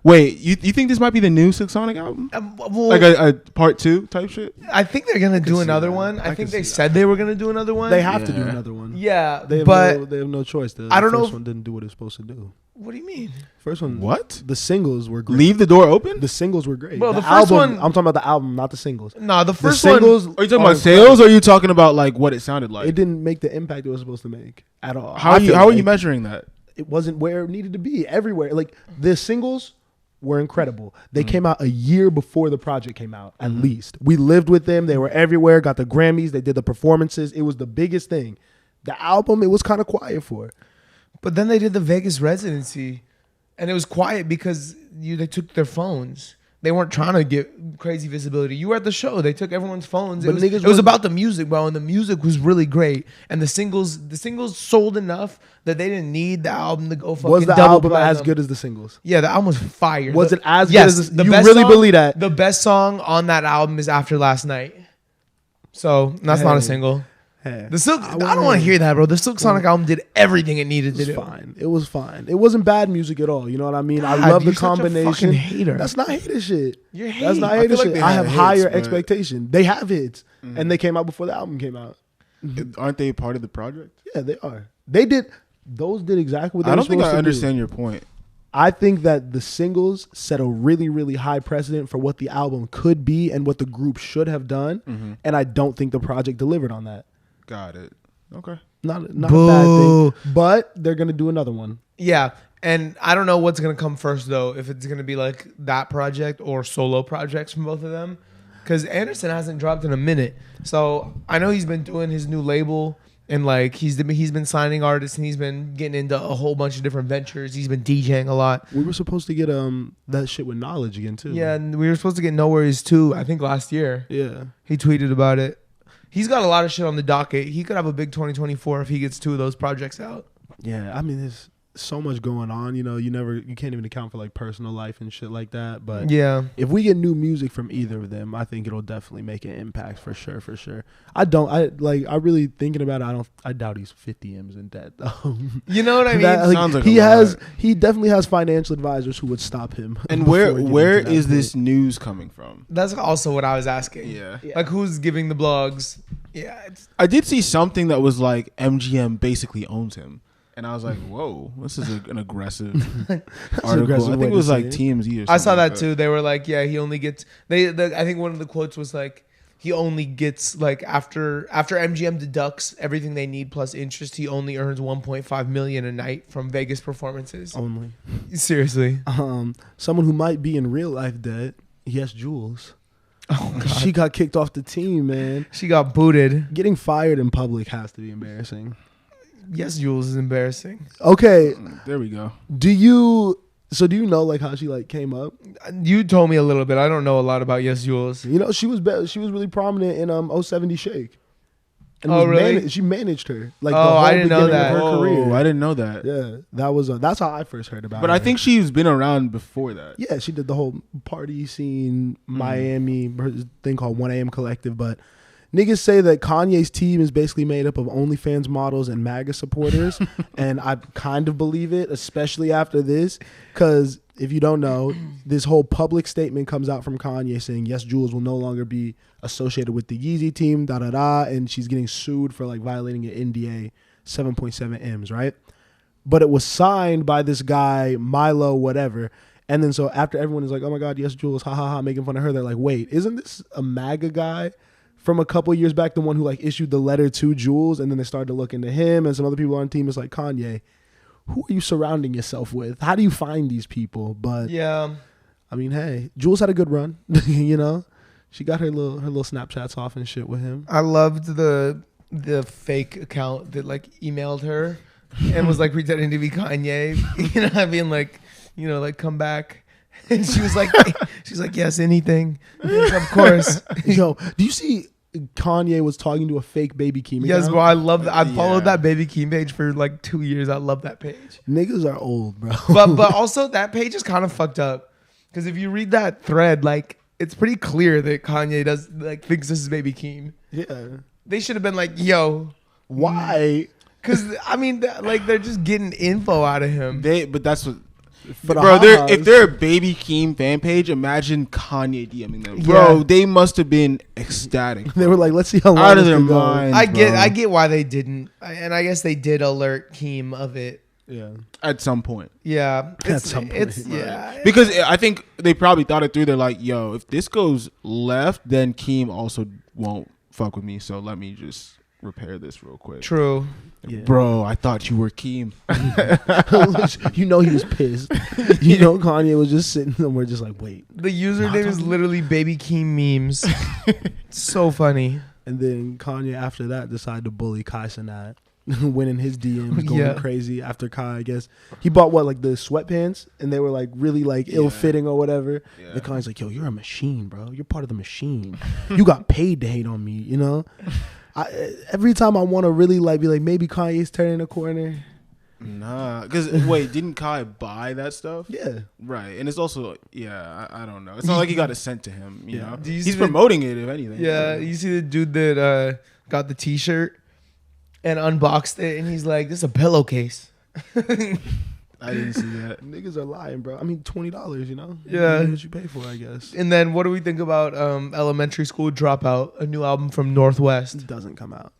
Speaker 1: Wait, you think this might be the new Sexyy album?
Speaker 2: Well,
Speaker 1: Like a part 2 type shit?
Speaker 2: I think they're going to do another
Speaker 3: that.
Speaker 2: one. I think they
Speaker 3: see
Speaker 2: said they were going to do another one.
Speaker 3: They have to do
Speaker 1: Yeah.
Speaker 3: another one.
Speaker 2: Yeah,
Speaker 3: They have
Speaker 2: but
Speaker 3: they have no choice. The
Speaker 2: I don't know
Speaker 3: first
Speaker 2: if-
Speaker 3: one didn't do what it was supposed to do.
Speaker 2: what do you mean?
Speaker 3: First one,
Speaker 1: What?
Speaker 3: The singles were great.
Speaker 1: Leave the door open?
Speaker 3: The singles were great.
Speaker 2: Bro,
Speaker 3: the
Speaker 2: the first
Speaker 3: album,
Speaker 2: one-
Speaker 3: I'm talking about the album, not the singles.
Speaker 2: Nah, the
Speaker 3: The
Speaker 2: first one.
Speaker 3: singles.
Speaker 1: Are you talking about sales, or are you talking about, like, what it sounded like?
Speaker 3: It didn't make the impact it was supposed to make at all.
Speaker 1: How
Speaker 3: I
Speaker 1: are you
Speaker 3: feel
Speaker 1: how are you
Speaker 3: like
Speaker 1: measuring that?
Speaker 3: It wasn't where it needed to be. Everywhere, like the singles were incredible. They came out a year before the project came out. At least we lived with them. They were everywhere. Got the Grammys. They did the performances. It was the biggest thing. The album, it was kind of quiet for.
Speaker 2: But then they did the Vegas residency, and it was quiet because they took their phones. They weren't trying to get crazy visibility. You were at the show. They took everyone's phones.
Speaker 3: But
Speaker 2: It
Speaker 3: niggas
Speaker 2: was
Speaker 3: wasn't-
Speaker 2: about the music, bro, and the music was really great. And the singles sold enough that they didn't need the album to go fucking
Speaker 3: Was the
Speaker 2: double
Speaker 3: album as
Speaker 2: platinum.
Speaker 3: good as the singles?
Speaker 2: Yeah, the album was fire.
Speaker 3: Was it as good
Speaker 2: yes,
Speaker 3: as
Speaker 2: the
Speaker 3: you
Speaker 2: best
Speaker 3: really
Speaker 2: song-
Speaker 3: believe that?
Speaker 2: The best song on that album is After Last Night. So that's not a
Speaker 3: Hey.
Speaker 2: single.
Speaker 3: Hey,
Speaker 2: The Silk. I don't want to hear that, bro. The Silk Sonic album did everything it needed to
Speaker 3: It
Speaker 2: do.
Speaker 3: was fine. It was fine. It wasn't bad music at all. You know what I mean? I
Speaker 2: God,
Speaker 3: love the
Speaker 2: you're such a
Speaker 3: combination.
Speaker 2: fucking hater.
Speaker 3: That's not hater shit.
Speaker 2: You're
Speaker 3: That's
Speaker 2: hating.
Speaker 3: not
Speaker 1: I
Speaker 3: hater
Speaker 1: feel like
Speaker 3: shit.
Speaker 1: they
Speaker 3: I
Speaker 1: had
Speaker 3: have
Speaker 1: hits,
Speaker 3: higher
Speaker 1: but-
Speaker 3: expectation. They have hits, and they came out before the album came out.
Speaker 1: Aren't they part of the project?
Speaker 3: Yeah, they are. They did. Those did exactly what they
Speaker 1: I
Speaker 3: were
Speaker 1: don't think
Speaker 3: supposed
Speaker 1: I
Speaker 3: to
Speaker 1: understand your point.
Speaker 3: I think that the singles set a really, really high precedent for what the album could be and what the group should have done, and I don't think the project delivered on that.
Speaker 1: Got it. Okay.
Speaker 3: Not a
Speaker 2: Boo.
Speaker 3: bad thing, but they're gonna do another one.
Speaker 2: Yeah, and I don't know what's gonna come first though. If it's gonna be like that project or solo projects from both of them, because Anderson hasn't dropped in a minute. So I know he's been doing his new label and like he's been signing artists and he's been getting into a whole bunch of different ventures. He's been DJing a lot.
Speaker 3: We were supposed to get that shit with Knowledge again too.
Speaker 2: Yeah, and we were supposed to get No Worries too. I think last year
Speaker 3: yeah.
Speaker 2: he tweeted about it. He's got a lot of shit on the docket. He could have a big 2024 if he gets 2 of those projects out.
Speaker 3: Yeah, I mean, there's so much going on. You know, you can't even account for like personal life and shit like that. But
Speaker 2: Yeah.
Speaker 3: if we get new music from either of them, I think it'll definitely make an impact for sure. For sure. I really thinking about it. I doubt he's 50 M's in debt though.
Speaker 2: You know what I mean?
Speaker 3: That,
Speaker 1: Sounds like
Speaker 3: he
Speaker 1: a lot.
Speaker 3: he definitely has financial advisors who would stop him.
Speaker 1: And
Speaker 3: before
Speaker 1: where
Speaker 3: he
Speaker 1: where
Speaker 3: gets to that
Speaker 1: is this
Speaker 3: point.
Speaker 1: news coming from?
Speaker 2: That's also what I was asking.
Speaker 1: Yeah.
Speaker 2: Like who's giving the blogs? Yeah.
Speaker 1: I did see something that was like MGM basically owns him. And I was like, whoa, this is an aggressive article.
Speaker 3: aggressive
Speaker 1: I
Speaker 3: way
Speaker 1: think it
Speaker 3: to
Speaker 1: was
Speaker 3: say
Speaker 1: like
Speaker 3: it.
Speaker 1: TMZ or something.
Speaker 2: I saw
Speaker 1: like
Speaker 2: that too. They were like, yeah, he only gets I think one of the quotes was like he only gets like after MGM deducts everything they need plus interest, he only earns 1.5 million a night from Vegas performances.
Speaker 3: Only.
Speaker 2: Seriously.
Speaker 3: Someone who might be in real life debt. Yes, Jules.
Speaker 2: Oh god.
Speaker 3: She got kicked off the team, man.
Speaker 2: She got booted.
Speaker 3: Getting fired in public has to be embarrassing.
Speaker 2: Yes, Jules is embarrassing.
Speaker 3: Okay,
Speaker 1: There we go.
Speaker 3: do you know like how she like came up?
Speaker 2: You told me a little bit. I don't know a lot about Yes, Jules.
Speaker 3: You know, she was really prominent in 070 Shake. And
Speaker 2: Oh, really?
Speaker 3: she managed her like
Speaker 2: Oh,
Speaker 3: the whole
Speaker 2: I didn't know
Speaker 3: beginning
Speaker 2: that.
Speaker 3: of her career.
Speaker 1: Oh, I didn't know that.
Speaker 3: Yeah, that's how I first heard about
Speaker 1: But
Speaker 3: her.
Speaker 1: I think she's been around before that.
Speaker 3: yeah, she did the whole party scene, Miami, her thing called 1AM Collective. But niggas say that Kanye's team is basically made up of OnlyFans models and MAGA supporters. And I kind of believe it, especially after this. Because if you don't know, this whole public statement comes out from Kanye saying, yes, Jules will no longer be associated with the Yeezy team, and she's getting sued for like violating an NDA, 7.7 M's, right? But it was signed by this guy, Milo, whatever. And then so after everyone is like, oh my God, yes, Jules, ha ha ha, making fun of her, they're like, wait, isn't this a MAGA guy from a couple years back, the one who like issued the letter to Jules? And then they started to look into him and some other people on the team. It's like, Kanye, who are you surrounding yourself with? How do you find these people? But
Speaker 2: Yeah.
Speaker 3: I mean, hey, Jules had a good run, you know? She got her little Snapchats off and shit with him.
Speaker 2: I loved the fake account that like emailed her and was like pretending to be Kanye. You know, I mean, like, you know, like come back. And she's like, yes, anything. Yes, of course.
Speaker 3: Yo, do you see Kanye was talking to a fake Baby Keem.
Speaker 2: Yes,
Speaker 3: account.
Speaker 2: bro. I love that. I
Speaker 1: Yeah.
Speaker 2: followed that Baby Keem page for like 2 years. I love that page.
Speaker 3: Niggas are old, bro.
Speaker 2: But also that page is kind of fucked up because if you read that thread, like it's pretty clear that Kanye thinks this is Baby Keem.
Speaker 3: yeah.
Speaker 2: They should have been like, yo,
Speaker 3: Why?
Speaker 2: because I mean, they're just getting info out of him.
Speaker 1: But that's what.
Speaker 3: For the
Speaker 1: Bro,
Speaker 3: ha-has.
Speaker 1: if they're a Baby Keem fan page, imagine Kanye DMing them. Bro,
Speaker 2: Yeah.
Speaker 1: they must have been ecstatic.
Speaker 3: They were like, let's see how long
Speaker 1: Out of
Speaker 3: this
Speaker 1: their
Speaker 3: can go.
Speaker 1: minds.
Speaker 2: I
Speaker 1: bro.
Speaker 2: get why they didn't, and I guess they did alert Keem of it.
Speaker 3: Yeah.
Speaker 1: At some point.
Speaker 3: At
Speaker 2: Yeah, it's,
Speaker 3: some point,
Speaker 2: it's
Speaker 3: right.
Speaker 2: yeah.
Speaker 1: Because I think they probably thought it through. They're like, yo, if this goes left, then Keem also won't fuck with me. So let me just repair this real quick.
Speaker 2: True.
Speaker 3: Yeah.
Speaker 1: Bro, I thought you were Keem.
Speaker 3: You know he was pissed. You know Kanye was just sitting somewhere just like, wait.
Speaker 2: The username is literally Baby Keem memes. So funny.
Speaker 3: And then Kanye after that decided to bully Kai Cenat. Went in his DMs going
Speaker 2: Yeah.
Speaker 3: crazy after Kai, I guess. He bought what, like the sweatpants? And they were like really like ill-fitting or whatever.
Speaker 1: Yeah.
Speaker 3: And Kanye's like, yo, you're a machine, bro. You're part of the machine. You got paid to hate on me, you know? Every time I want to really like be like, maybe Kanye's turning a corner.
Speaker 1: Nah. Because, wait, didn't Kai buy that stuff?
Speaker 3: Yeah.
Speaker 1: Right. And it's also, I don't know. It's not like he got it sent to him, you
Speaker 3: Yeah.
Speaker 1: know?
Speaker 2: Do you see
Speaker 1: He's
Speaker 2: the-
Speaker 1: promoting it, if anything.
Speaker 2: Yeah, you see the dude that got the T-shirt and unboxed it, and he's like, "This is a pillowcase."
Speaker 1: I didn't see that.
Speaker 3: Niggas are lying, bro. I mean, $20, you know?
Speaker 2: Yeah.
Speaker 3: That's what you pay for, I guess.
Speaker 2: And then, what do we think about Elementary School Dropout, a new album from Northwest?
Speaker 3: It doesn't come out.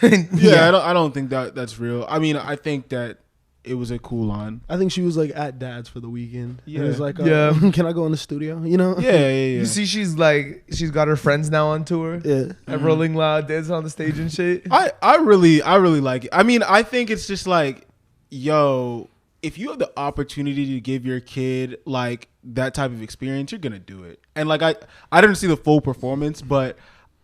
Speaker 1: Yeah, I don't think that's real. I mean, I think that it was a cool line.
Speaker 3: I think she was like at dad's for the weekend. Yeah.
Speaker 1: Yeah.
Speaker 3: It was like,
Speaker 2: Yeah.
Speaker 3: can I go in the studio? You know?
Speaker 1: Yeah.
Speaker 2: You see, she's got her friends now on tour.
Speaker 3: Yeah.
Speaker 2: And Rolling Loud dancing on the stage and shit.
Speaker 1: I really like it. I mean, I think it's just like, yo, if you have the opportunity to give your kid like that type of experience, you're gonna do it. And like I didn't see the full performance, but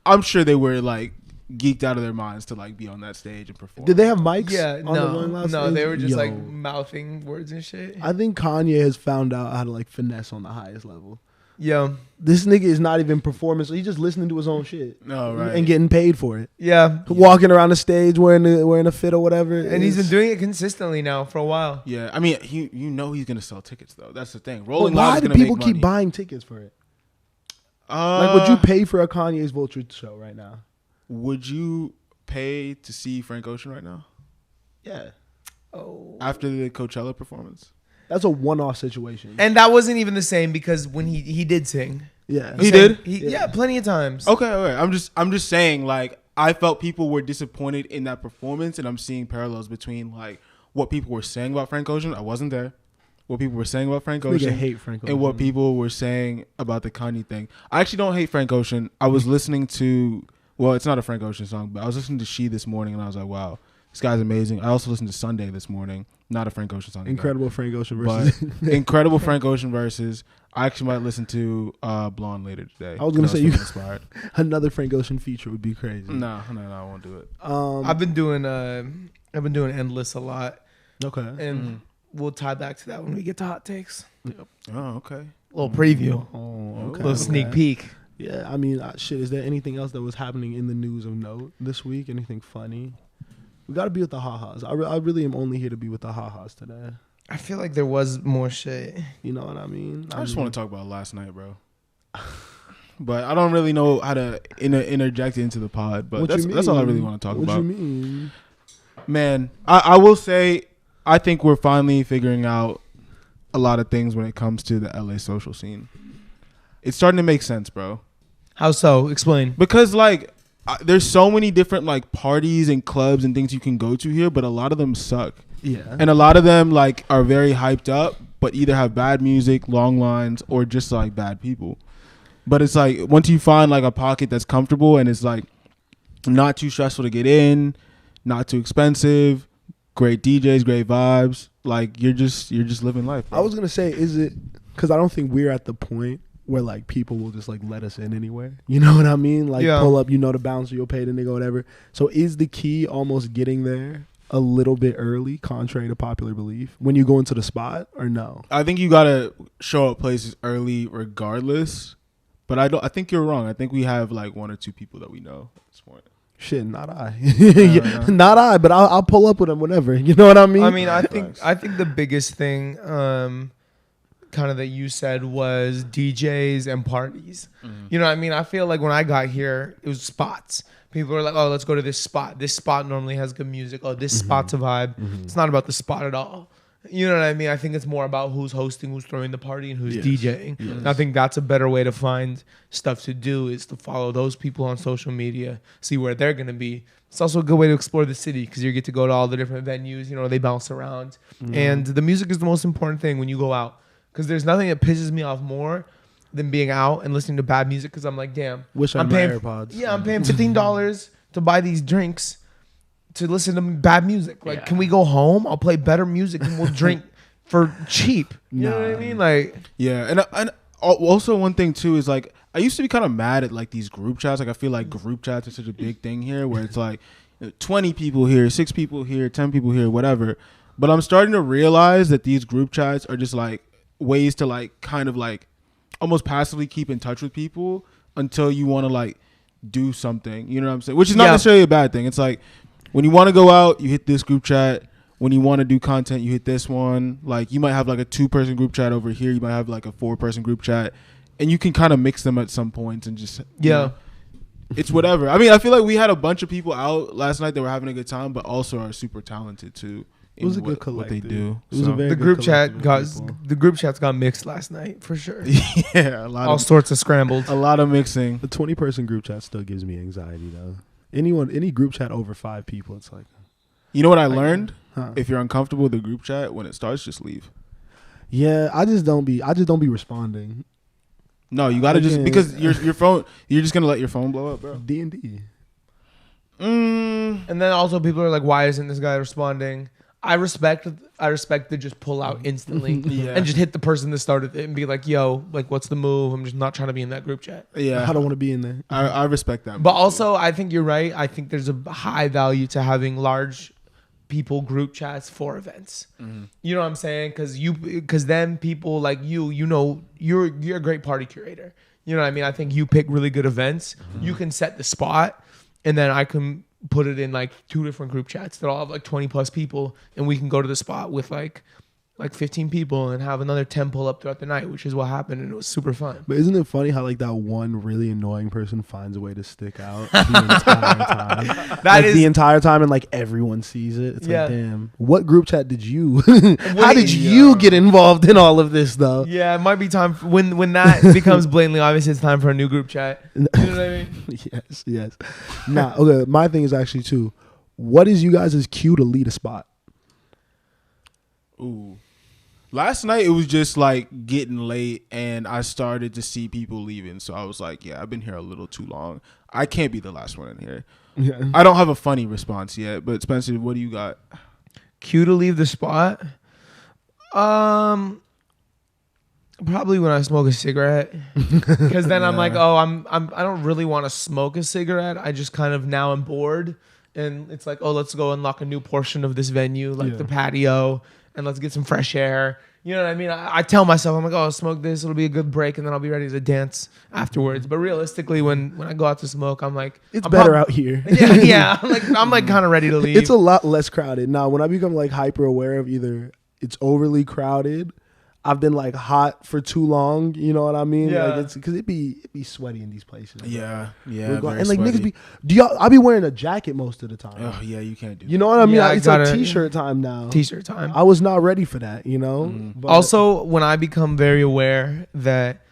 Speaker 1: I'm sure they were like geeked out of their minds to like be on that stage and perform.
Speaker 3: Did they have mics?
Speaker 2: Yeah,
Speaker 3: on the Rolling Loud
Speaker 2: no,
Speaker 3: stage?
Speaker 2: they were just
Speaker 3: Yo.
Speaker 2: like mouthing words and shit.
Speaker 3: I think Kanye has found out how to like finesse on the highest level.
Speaker 2: Yeah,
Speaker 3: This nigga is not even performing, so he's just listening to his own shit.
Speaker 1: No, right.
Speaker 3: And getting paid for it.
Speaker 2: yeah,
Speaker 3: Walking around the stage wearing a fit or whatever.
Speaker 2: and he's been doing it consistently now for a while.
Speaker 1: Yeah, I mean, you know he's gonna sell tickets though. That's the thing.
Speaker 3: But
Speaker 1: Rolling Loud
Speaker 3: why
Speaker 1: is
Speaker 3: do
Speaker 1: gonna
Speaker 3: people
Speaker 1: make
Speaker 3: keep
Speaker 1: money.
Speaker 3: buying tickets for it? Like, would you pay for a Kanye's Vulture show right now?
Speaker 1: Would you pay to see Frank Ocean right now
Speaker 3: Yeah.
Speaker 2: Oh,
Speaker 1: after the Coachella performance?
Speaker 3: That's a one-off situation.
Speaker 2: and that wasn't even the same because when he did sing,
Speaker 3: Yeah.
Speaker 1: He did?
Speaker 2: yeah, plenty of times.
Speaker 1: Okay. I'm just saying, like, I felt people were disappointed in that performance, and I'm seeing parallels between like what people were saying about Frank Ocean. I wasn't there. What people were saying about Frank
Speaker 3: Nigga
Speaker 1: Ocean,
Speaker 3: hate Frank Ocean.
Speaker 1: and what people were saying about the Kanye thing. I actually don't hate Frank Ocean. I was listening to, well, it's not a Frank Ocean song, but I was listening to She this morning, and I was like, wow, this guy's amazing. I also listened to Sunday this morning, not a Frank Ocean song. again.
Speaker 3: Incredible Frank Ocean
Speaker 1: But
Speaker 3: versus.
Speaker 1: incredible Frank Ocean versus. I actually might listen to Blonde later today.
Speaker 3: I was gonna say you-
Speaker 1: feeling inspired.
Speaker 3: Another Frank Ocean feature would be crazy.
Speaker 1: No, I won't do it.
Speaker 2: I've been doing Endless a lot,
Speaker 3: Okay.
Speaker 2: and we'll tie back to that when we get to hot takes.
Speaker 1: Oh, okay.
Speaker 2: A little preview,
Speaker 3: Oh, okay.
Speaker 2: a little sneak
Speaker 3: okay.
Speaker 2: peek.
Speaker 3: Yeah, I mean, shit. Is there anything else that was happening in the news of note this week? Anything funny? We got to be with the ha-has. I really am only here to be with the ha-has today.
Speaker 2: I feel like there was more shit.
Speaker 3: You know what I mean?
Speaker 1: I just want to talk about last night, bro. But I don't really know how to interject into the pod. But that's all I really want to talk
Speaker 3: what
Speaker 1: about.
Speaker 3: What you mean?
Speaker 1: Man, I will say, I think we're finally figuring out a lot of things when it comes to the LA social scene. It's starting to make sense, bro.
Speaker 2: How so? Explain.
Speaker 1: Because like there's so many different like parties and clubs and things you can go to here, but a lot of them suck.
Speaker 3: Yeah.
Speaker 1: And a lot of them like are very hyped up, but either have bad music, long lines, or just like bad people. But it's like once you find like a pocket that's comfortable and it's like not too stressful to get in, not too expensive, great DJs, great vibes, like you're just living life, bro.
Speaker 3: I was gonna say, is it because I don't think we're at the point where like people will just like let us in anywhere. You know what I mean? Like pull up, you know the bouncer, you'll pay the nigga, whatever. So is the key almost getting there a little bit early, contrary to popular belief, when you go into the spot, or no?
Speaker 1: I think you gotta show up places early regardless. But I think you're wrong. I think we have like 1 or 2 people that we know at this point.
Speaker 3: Shit, not I. Not I, but I'll pull up with them whenever. You know what I mean?
Speaker 2: I mean, I think the biggest thing, kind of that you said was DJs and parties. You know what I mean? I feel like when I got here, it was spots. People were like, oh, let's go to this spot. This spot normally has good music. Oh, this spot's a vibe. It's not about the spot at all. You know what I mean? I think it's more about who's hosting, who's throwing the party, and who's DJing. Yes. And I think that's a better way to find stuff to do, is to follow those people on social media, see where they're going to be. It's also a good way to explore the city because you get to go to all the different venues. You know, they bounce around. And the music is the most important thing when you go out, because there's nothing that pisses me off more than being out and listening to bad music, because I'm like, damn.
Speaker 3: I'm paying AirPods.
Speaker 2: Yeah, I'm paying $15 to buy these drinks to listen to bad music. Like, can we go home? I'll play better music and we'll drink for cheap. You know what I mean? Like,
Speaker 1: yeah. And also one thing too is like, I used to be kind of mad at like these group chats. Like I feel like group chats are such a big thing here, where it's like 20 people here, 6 people here, 10 people here, whatever. But I'm starting to realize that these group chats are just like ways to like kind of like almost passively keep in touch with people until you want to like do something. You know what I'm saying? Which is not necessarily a bad thing. It's like, when you want to go out, you hit this group chat. When you want to do content, you hit this one. Like, you might have like a 2-person group chat over here. You might have like a 4-person group chat, and you can kind of mix them at some points and just you know, it's whatever. I mean, I feel like we had a bunch of people out last night that were having a good time, but also are super talented too.
Speaker 3: It was a good collective.
Speaker 1: What they do.
Speaker 3: It was a very
Speaker 2: the
Speaker 3: good
Speaker 2: group chats got mixed last night for sure.
Speaker 1: Yeah,
Speaker 2: all sorts of scrambled.
Speaker 1: A lot of mixing.
Speaker 3: The 20-person group chat still gives me anxiety though. Any group chat over 5 people, it's like,
Speaker 1: you know what I learned? If you're uncomfortable with the group chat, when it starts, just leave.
Speaker 3: Yeah, I just don't be responding.
Speaker 1: No, you gotta just, because your phone, you're just gonna let your phone blow up, bro.
Speaker 3: D&D.
Speaker 2: And then also people are like, why isn't this guy responding? I respect to just pull out instantly and just hit the person that started it and be like, yo, like, what's the move? I'm just not trying to be in that group chat.
Speaker 1: Yeah,
Speaker 3: I don't want to be in there.
Speaker 1: I respect that.
Speaker 2: But also, I think you're right. I think there's a high value to having large people group chats for events. You know what I'm saying? Because then people like you know, you're a great party curator. You know what I mean? I think you pick really good events. You can set the spot, and then I can put it in like 2 different group chats that all have like 20 plus people, and we can go to the spot with like 15 people and have another 10 pull up throughout the night, which is what happened, and it was super fun.
Speaker 3: But isn't it funny how like that one really annoying person finds a way to stick out the entire time? The entire time, and like everyone sees it. It's like, damn, what group chat did you how did you get involved in all of this though?
Speaker 2: Yeah, it might be time for, when that becomes blatantly obvious, it's time for a new group chat. You know what I mean?
Speaker 3: Yes. Nah, okay, my thing is actually too, what is you guys' cue to lead a spot?
Speaker 1: Ooh. Last night it was just like getting late, and I started to see people leaving. So I was like, yeah, I've been here a little too long. I can't be the last one in here. Yeah. I don't have a funny response yet, but Spencer, what do you got?
Speaker 2: Cue to leave the spot? Probably when I smoke a cigarette, because then I'm like, oh, I don't really want to smoke a cigarette. I just kind of now am bored, and it's like, oh, let's go unlock a new portion of this venue, like the patio, and let's get some fresh air. You know what I mean? I tell myself, I'm like, oh, I'll smoke this. It'll be a good break, and then I'll be ready to dance afterwards. But realistically, when I go out to smoke, I'm like,
Speaker 3: it's better out here.
Speaker 2: Yeah. I'm like kind of ready to leave.
Speaker 3: It's a lot less crowded. Now, when I become like hyper aware of either it's overly crowded, I've been like hot for too long. You know what I mean?
Speaker 2: Yeah.
Speaker 3: Like, it's because it be sweaty in these places.
Speaker 1: Yeah.
Speaker 3: And like niggas be, I be wearing a jacket most of the time.
Speaker 1: Oh yeah, you can't do.
Speaker 3: You know what I mean?
Speaker 2: Yeah,
Speaker 3: it's like t-shirt time now.
Speaker 2: T-shirt time.
Speaker 3: I was not ready for that. You know.
Speaker 1: But
Speaker 2: also, when I become very aware that,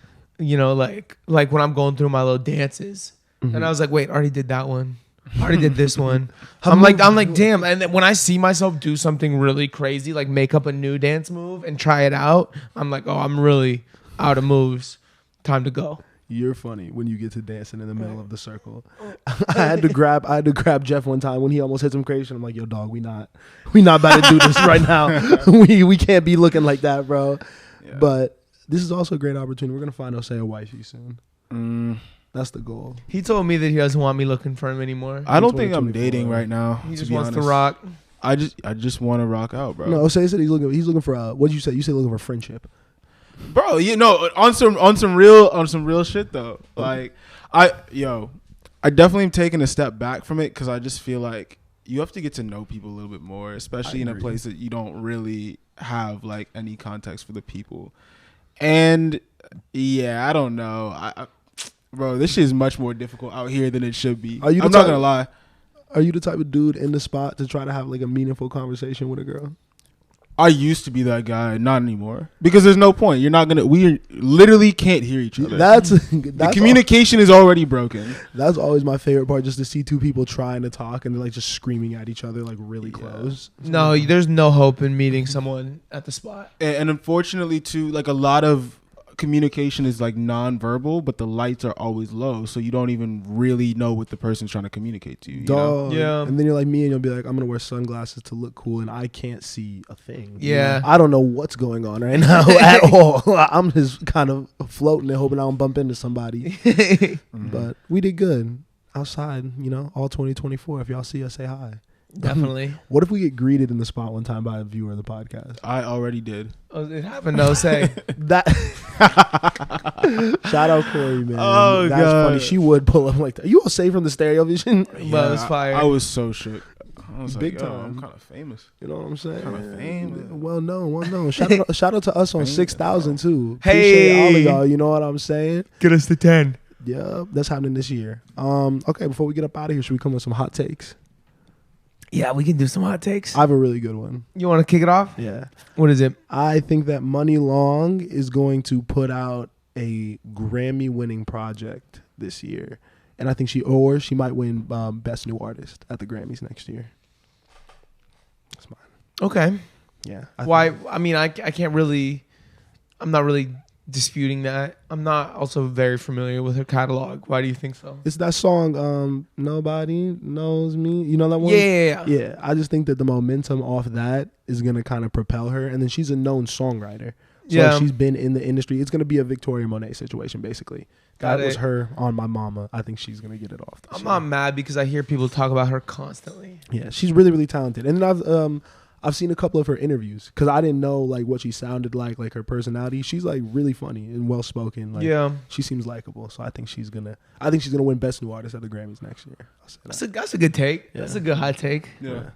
Speaker 2: you know, like when I'm going through my little dances, and I was like, wait, I already did that one. I already did this one. I'm like, damn. And then when I see myself do something really crazy, like make up a new dance move and try it out, I'm like, oh, I'm really out of moves. Time to go.
Speaker 3: You're funny when you get to dancing in the middle of the circle. I had to grab Jeff one time when he almost hit some crazy shit. I'm like, yo, dog, we not about to do this right now. we can't be looking like that, bro. Yeah. But this is also a great opportunity. We're gonna find Osei a wifey soon. That's the goal.
Speaker 2: He told me that he doesn't want me looking for him anymore.
Speaker 1: I don't think I'm dating right now.
Speaker 2: He just wants to rock.
Speaker 1: I just want to rock out, bro.
Speaker 3: No, Osei said he's looking for what did you say? You said looking for friendship.
Speaker 1: bro. You know, on some real shit though. Like, I definitely am taking a step back from it because I just feel like you have to get to know people a little bit more, especially in a place that you don't really have like any context for the people. And yeah, I don't know. Bro, this shit is much more difficult out here than it should be. I'm not gonna lie.
Speaker 3: Are you the type of dude in the spot to try to have like a meaningful conversation with a girl?
Speaker 1: I used to be that guy, not anymore. Because there's no point. We literally can't hear each other. The communication is already broken.
Speaker 3: That's always my favorite part, just to see two people trying to talk and they're like just screaming at each other like really close.
Speaker 2: No, there's no hope in meeting someone at the spot.
Speaker 1: And unfortunately too, like a lot of communication is like non-verbal, but the lights are always low, so you don't even really know what the person's trying to communicate to you. You know?
Speaker 2: Yeah.
Speaker 3: And then you're like me, and you'll be like, I'm gonna wear sunglasses to look cool, and I can't see a thing.
Speaker 2: Yeah.
Speaker 3: You know? I don't know what's going on right now at all. I'm just kind of floating and hoping I don't bump into somebody. But we did good outside. You know, all 2024. If y'all see us, say hi.
Speaker 2: Definitely.
Speaker 3: What if we get greeted in the spot one time by a viewer of the podcast?
Speaker 1: I already did.
Speaker 2: Oh, it happened. No, say
Speaker 3: that. Shout out Corey, man.
Speaker 1: Oh,
Speaker 3: that's
Speaker 1: God.
Speaker 3: funny. She would pull up like that. You all say from the stereo vision?
Speaker 2: But it was fire.
Speaker 1: I was so shook. I was
Speaker 3: Big
Speaker 1: like,
Speaker 3: time.
Speaker 1: I'm kind of famous.
Speaker 3: You know what I'm saying?
Speaker 1: Kind of famous.
Speaker 3: Well known. Shout out to us on 6,000 too.
Speaker 2: Hey.
Speaker 3: Appreciate all of y'all. You know what I'm saying?
Speaker 2: Get us to 10.
Speaker 3: Yeah, that's happening this year. Okay, before we get up out of here, should we come with some hot takes?
Speaker 2: Yeah, we can do some hot takes.
Speaker 3: I have a really good one.
Speaker 2: You want to kick it off?
Speaker 3: Yeah.
Speaker 2: What is it?
Speaker 3: I think that Money Long is going to put out a Grammy-winning project this year, and I think she might win Best New Artist at the Grammys next year. That's mine.
Speaker 2: Okay.
Speaker 3: Yeah.
Speaker 2: Why? I mean, I can't really. I'm not really disputing that. I'm not also very familiar with her catalog. Why do you think so?
Speaker 3: It's that song, Nobody Knows Me. You know that one?
Speaker 2: Yeah.
Speaker 3: I just think that the momentum off that is going to kind of propel her. And then she's a known songwriter. So
Speaker 2: Yeah.
Speaker 3: she's been in the industry. It's going to be a Victoria Monet situation, basically. That was her on My Mama. I think she's going to get it off.
Speaker 2: I'm not mad because I hear people talk about her constantly.
Speaker 3: Yeah, she's really, really talented. And then I've seen a couple of her interviews because I didn't know like what she sounded like her personality. She's like really funny and well spoken. Like,
Speaker 2: yeah,
Speaker 3: she seems likable. So I think she's gonna win Best New Artist at the Grammys next year.
Speaker 2: That's a good take.
Speaker 3: Yeah.
Speaker 2: That's a good hot take.
Speaker 1: Yeah.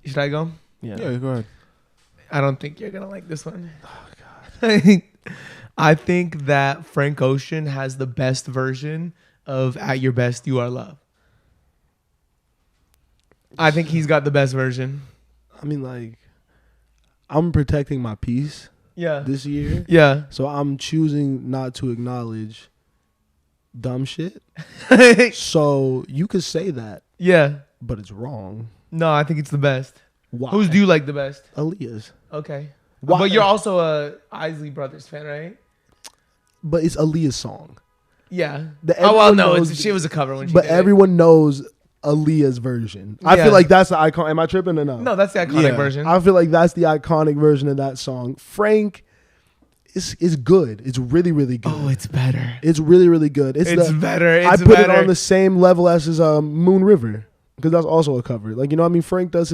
Speaker 2: Should I go?
Speaker 1: Yeah, go ahead.
Speaker 2: I don't think you're gonna like this one. Oh God. I think that Frank Ocean has the best version of "At Your Best, You Are Love." I think he's got the best version.
Speaker 3: I mean, like, I'm protecting my peace this year.
Speaker 2: Yeah.
Speaker 3: So I'm choosing not to acknowledge dumb shit. So you could say that.
Speaker 2: Yeah.
Speaker 3: But it's wrong.
Speaker 2: No, I think it's the best.
Speaker 3: Why?
Speaker 2: Whose do you like the best?
Speaker 3: Aaliyah's.
Speaker 2: Okay.
Speaker 3: Why?
Speaker 2: But you're also a Isley Brothers fan, right?
Speaker 3: But it's Aaliyah's song.
Speaker 2: Yeah.
Speaker 3: Everyone
Speaker 2: no,
Speaker 3: knows-
Speaker 2: she was a cover when she
Speaker 3: But
Speaker 2: did
Speaker 3: everyone knows Aaliyah's version. I
Speaker 2: Yeah.
Speaker 3: feel like that's the icon. Am I tripping or no?
Speaker 2: No, that's the iconic
Speaker 1: Yeah.
Speaker 2: version.
Speaker 3: I feel like that's the iconic version of that song. Frank is good. It's really, really good.
Speaker 2: Oh, it's better.
Speaker 3: It's really, really good. It's
Speaker 2: better.
Speaker 3: I put it on the same level as his Moon River because that's also a cover. Like, you know what I mean? Frank does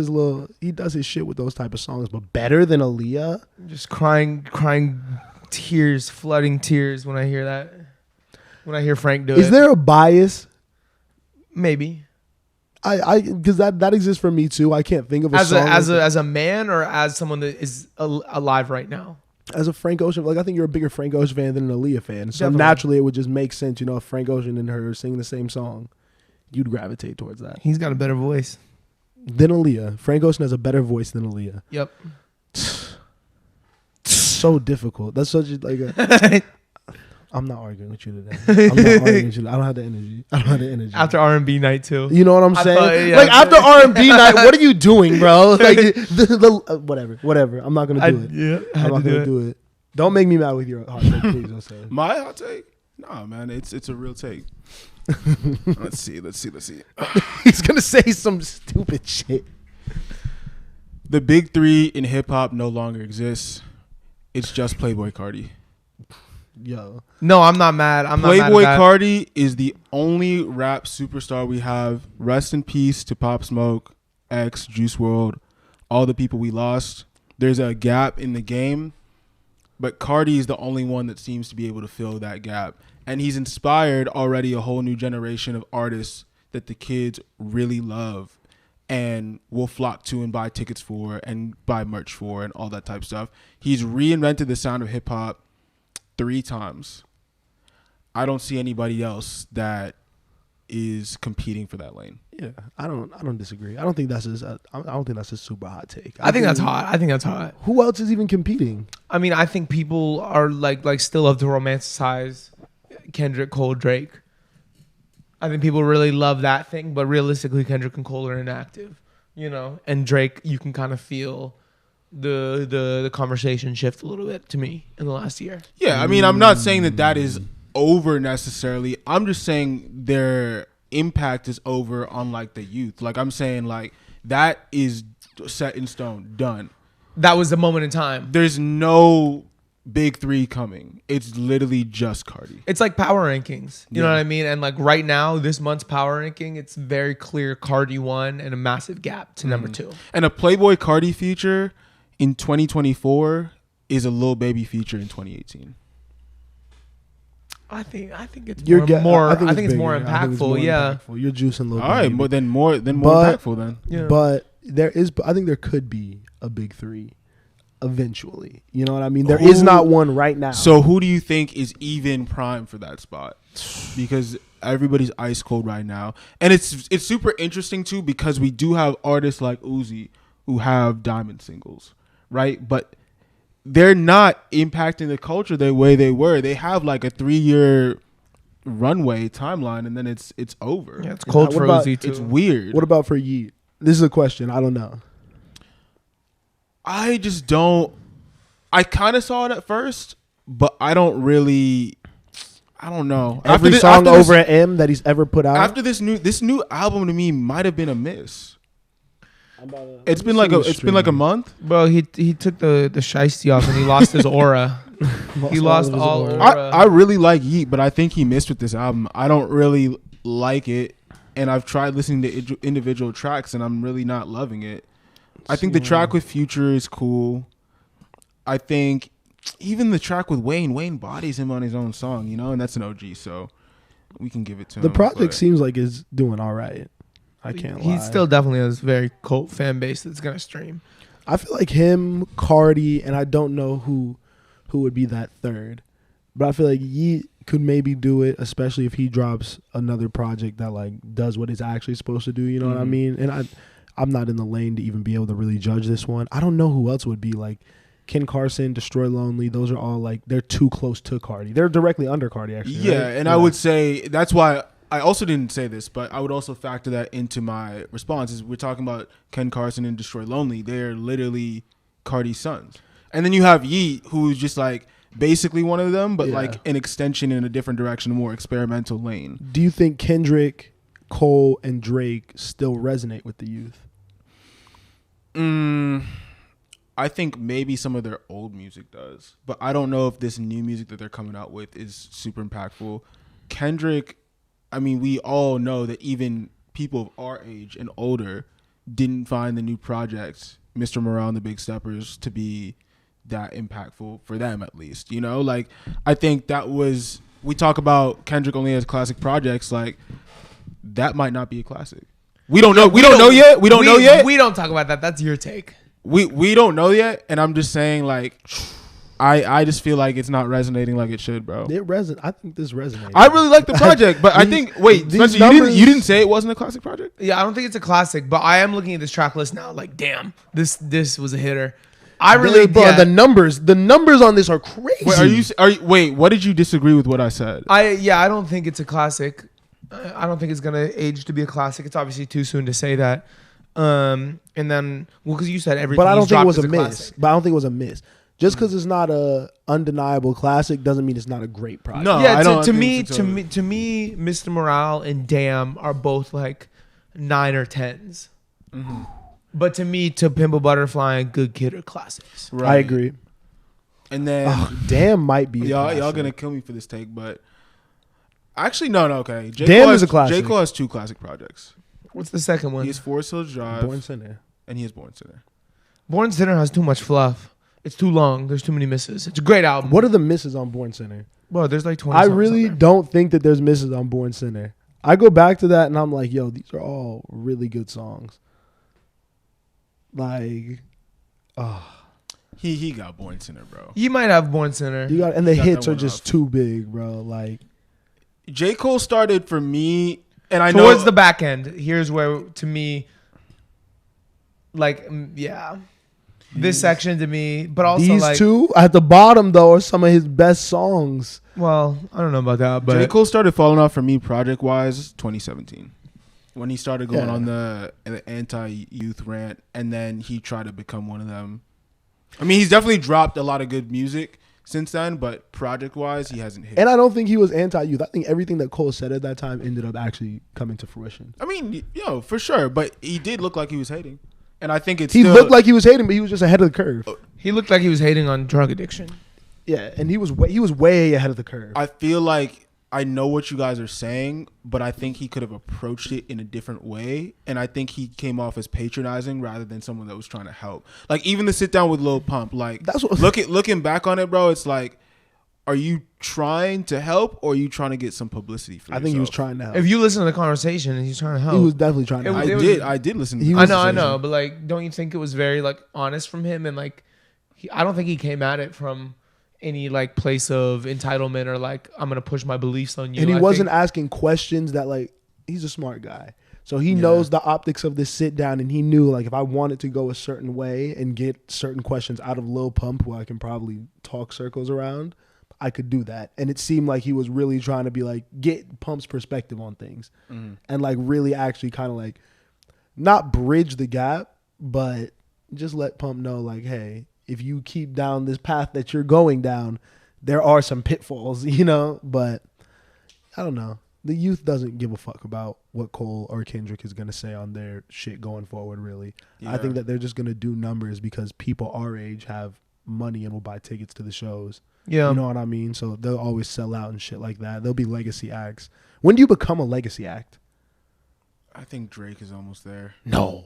Speaker 3: he does his shit with those type of songs, but better than Aaliyah.
Speaker 2: Just crying tears, flooding tears when I hear that. When I hear Frank do it.
Speaker 3: Is there a bias?
Speaker 2: Maybe.
Speaker 3: I because that exists for me too. I can't think of a song
Speaker 2: as a man or as someone that is alive right now.
Speaker 3: as a Frank Ocean. Like, I think you're a bigger Frank Ocean fan than an Aaliyah fan. So
Speaker 2: Definitely.
Speaker 3: naturally, it would just make sense. You know, if Frank Ocean and her singing the same song, you'd gravitate towards that.
Speaker 2: He's got a better voice.
Speaker 3: Than Aaliyah. Frank Ocean has a better voice than Aaliyah.
Speaker 2: Yep.
Speaker 3: So difficult. That's such a I'm not arguing with you today. I'm not arguing with you. I don't have the energy.
Speaker 2: After R&B night too.
Speaker 3: You know what I'm saying?
Speaker 2: thought, yeah.
Speaker 3: Like, after R&B night, what are you doing, bro? Like, whatever. I'm not gonna do it.
Speaker 2: Yeah,
Speaker 3: I'm not gonna do it. Don't make me mad with your hot take, please. Don't say it.
Speaker 1: My hot take? Nah, man, it's a real take. Let's see.
Speaker 3: He's gonna say some stupid shit.
Speaker 1: The big three in hip hop no longer exists. It's just Playboy Cardi.
Speaker 3: Yo,
Speaker 2: No, I'm not mad. I'm not mad
Speaker 1: Playboy
Speaker 2: at that.
Speaker 1: Cardi is the only rap superstar we have. Rest in peace to Pop Smoke, X, Juice WRLD, all the people we lost. There's a gap in the game. but Cardi is the only one that seems to be able to fill that gap. And he's inspired already a whole new generation of artists that the kids really love and will flock to and buy tickets for and buy merch for and all that type of stuff. He's reinvented the sound of hip hop 3 times. I don't see anybody else that is competing for that lane.
Speaker 3: Yeah, I don't disagree. I don't think that's I don't think that's a super hot take.
Speaker 2: I think that's hot.
Speaker 3: Who else is even competing?
Speaker 2: I mean, I think people are like still love to romanticize Kendrick, Cole, Drake. I think people really love that thing, but realistically, Kendrick and Cole are inactive, you know. And Drake, you can kind of feel the conversation shift a little bit to me in the last year.
Speaker 1: Yeah, I mean, I'm not saying that is over necessarily. I'm just saying their impact is over on like the youth. Like I'm saying, like that is set in stone, done.
Speaker 2: That was the moment in time.
Speaker 1: There's no big 3 coming. It's literally just Cardi.
Speaker 2: It's like power rankings. You know what I mean? And like right now, this month's power ranking, it's very clear Cardi won and a massive gap to number 2.
Speaker 1: And a Playboy Cardi feature in 2024 is a Lil Baby feature in 2018.
Speaker 2: I think it's
Speaker 3: It's
Speaker 2: more
Speaker 3: bigger.
Speaker 2: impactful. Yeah.
Speaker 3: Impactful. You're juicing Lil
Speaker 1: All right,
Speaker 3: Baby.
Speaker 1: but then more impactful then.
Speaker 2: Yeah.
Speaker 3: But I think there could be a big 3 eventually. You know what I mean? There is not one right now.
Speaker 1: So who do you think is even prime for that spot? Because everybody's ice cold right now. And it's super interesting too because we do have artists like Uzi who have diamond singles, right? But they're not impacting the culture the way they were. They have like a 3-year runway timeline and then it's over.
Speaker 2: Yeah, it's cold for Uzi too.
Speaker 1: It's weird.
Speaker 3: What about for Yeet? This is a question. I don't know.
Speaker 1: I just don't. I kind of saw it at first, but I don't really. I don't know.
Speaker 3: Every song over at M that he's ever put out.
Speaker 1: After this new album to me might have been a miss. It's been like a month.
Speaker 2: Bro, he took the shiesty off and he lost his aura. He lost all aura.
Speaker 1: I really like Yeet, but I think he missed with this album. I don't really like it, and I've tried listening to individual tracks, and I'm really not loving it. I think the track with Future is cool. I think even the track with Wayne bodies him on his own song, you know, and that's an OG, so we can give it to him.
Speaker 3: The project seems like it's doing all right. I can't lie.
Speaker 2: He still definitely has a very cult fan base that's gonna stream.
Speaker 3: I feel like him, Cardi, and I don't know who would be that third, but I feel like Yeet could maybe do it, especially if he drops another project that like does what it's actually supposed to do. You know what I mean? And I'm not in the lane to even be able to really judge this one. I don't know who else would be like Ken Carson, Destroy Lonely. Those are all like they're too close to Cardi. They're directly under Cardi actually.
Speaker 1: Yeah,
Speaker 3: right?
Speaker 1: and I would say that's why I also didn't say this, but I would also factor that into my response. Is we're talking about Ken Carson and Destroy Lonely. They're literally Cardi's sons. And then you have Yeet, who's just like basically one of them, but like an extension in a different direction, a more experimental lane.
Speaker 3: Do you think Kendrick, Cole, and Drake still resonate with the youth?
Speaker 1: I think maybe some of their old music does, but I don't know if this new music that they're coming out with is super impactful. Kendrick, I mean, we all know that even people of our age and older didn't find the new projects, Mr. Morale and the Big Steppers, to be that impactful for them, at least. You know, like I think that was, we talk about Kendrick only has classic projects, like that might not be a classic. We don't know. We don't know yet. We don't know yet.
Speaker 2: We don't talk about that. That's your take.
Speaker 1: We don't know yet, and I'm just saying, like, I just feel like it's not resonating like it should, bro.
Speaker 3: I think this resonates.
Speaker 1: I really like the project, but I think Spencer, you didn't say it wasn't a classic project?
Speaker 2: Yeah, I don't think it's a classic, but I am looking at this track list now. Like, damn, this was a hitter. I really,
Speaker 3: bro. The numbers on this are crazy.
Speaker 1: Wait, what did you disagree with what I said?
Speaker 2: I don't think it's a classic. I don't think it's gonna age to be a classic. It's obviously too soon to say that. And then, because you said everything.
Speaker 3: But I don't think it was a miss.
Speaker 2: Classic.
Speaker 3: But I don't think it was a miss. Just because it's not a undeniable classic doesn't mean it's not a great project.
Speaker 1: No,
Speaker 2: yeah.
Speaker 1: I don't
Speaker 2: To me, Mr. Morale and Damn are both like 9 or 10s. Mm-hmm. But to me, To Pimp a Butterfly and Good Kid are classics.
Speaker 3: Right. I agree.
Speaker 1: And then
Speaker 3: Damn might be.
Speaker 1: Y'all gonna kill me for this take, but actually no. Okay.
Speaker 3: Damn is a classic.
Speaker 1: J. Cole has 2 classic projects.
Speaker 2: What's the second one?
Speaker 1: He has Forest Hills Drive.
Speaker 3: Born Sinner.
Speaker 1: And he has Born Sinner.
Speaker 2: Born Sinner has too much fluff. It's too long. There's too many misses. It's a great album.
Speaker 3: What are the misses on Born Sinner?
Speaker 2: Well, there's like 20
Speaker 3: I
Speaker 2: songs on
Speaker 3: really
Speaker 2: there.
Speaker 3: don't think that there's misses on Born Sinner. I go back to that and I'm like, yo, these are all really good songs. Like,
Speaker 1: He got Born Sinner, bro.
Speaker 2: You might have Born Sinner.
Speaker 3: and the
Speaker 1: He got
Speaker 3: hits
Speaker 1: that
Speaker 3: are
Speaker 1: one
Speaker 3: just
Speaker 1: off.
Speaker 3: too big, bro. Like,
Speaker 1: J. Cole started for me, and I
Speaker 2: Towards
Speaker 1: know
Speaker 2: the back end, here's where, to me, like, yeah. This section to me, but also
Speaker 3: these
Speaker 2: like,
Speaker 3: two at the bottom though are some of his best songs.
Speaker 2: well, I don't know about that, but
Speaker 1: J. Cole started falling off for me project-wise 2017. When he started going
Speaker 3: Yeah.
Speaker 1: on the anti-youth rant, and then he tried to become one of them. I mean, he's definitely dropped a lot of good music since then, but project-wise, he hasn't hit.
Speaker 3: And I don't think he was anti-youth. I think everything that Cole said at that time ended up actually coming to fruition.
Speaker 1: I mean, for sure, but he did look like he was hating. And I think it's
Speaker 3: He
Speaker 1: still,
Speaker 3: looked like he was hating, but he was just ahead of the curve.
Speaker 2: he looked like he was hating on drug addiction.
Speaker 3: Yeah, and he was way ahead of the curve.
Speaker 1: I feel like I know what you guys are saying, but I think he could have approached it in a different way. And I think he came off as patronizing rather than someone that was trying to help. Like, even the sit down with Lil Pump, like,
Speaker 3: That's what-
Speaker 1: looking back on it, bro, it's like, are you trying to help or are you trying to get some publicity for
Speaker 3: I think he was
Speaker 1: yourself?
Speaker 3: trying to help.
Speaker 2: If you listen to the conversation and he's trying to help,
Speaker 3: He was definitely trying to
Speaker 2: It
Speaker 3: help.
Speaker 2: was-
Speaker 1: I did listen to
Speaker 3: He
Speaker 1: the
Speaker 3: was-
Speaker 2: I
Speaker 1: conversation.
Speaker 2: know, but like, don't you think it was very like honest from him? And like, I don't think he came at it from any like place of entitlement or like, I'm gonna push my beliefs on you.
Speaker 3: And he
Speaker 2: I
Speaker 3: wasn't
Speaker 2: think-
Speaker 3: asking questions that, like, he's a smart guy. So he knows the optics of this sit down, and he knew, like, if I wanted to go a certain way and get certain questions out of Lil Pump, who I can probably talk circles around, I could do that. And it seemed like he was really trying to be like, get Pump's perspective on things and like really actually kind of like not bridge the gap, but just let Pump know, like, hey, if you keep down this path that you're going down, there are some pitfalls, you know? But I don't know. The youth doesn't give a fuck about what Cole or Kendrick is going to say on their shit going forward, really. I
Speaker 1: Yeah.
Speaker 3: think that they're just going to do numbers because people our age have money and will buy tickets to the shows.
Speaker 2: Yeah.
Speaker 3: You know what I mean? So they'll always sell out and shit like that. They'll be legacy acts. When do you become a legacy act?
Speaker 1: I think Drake is almost there.
Speaker 3: No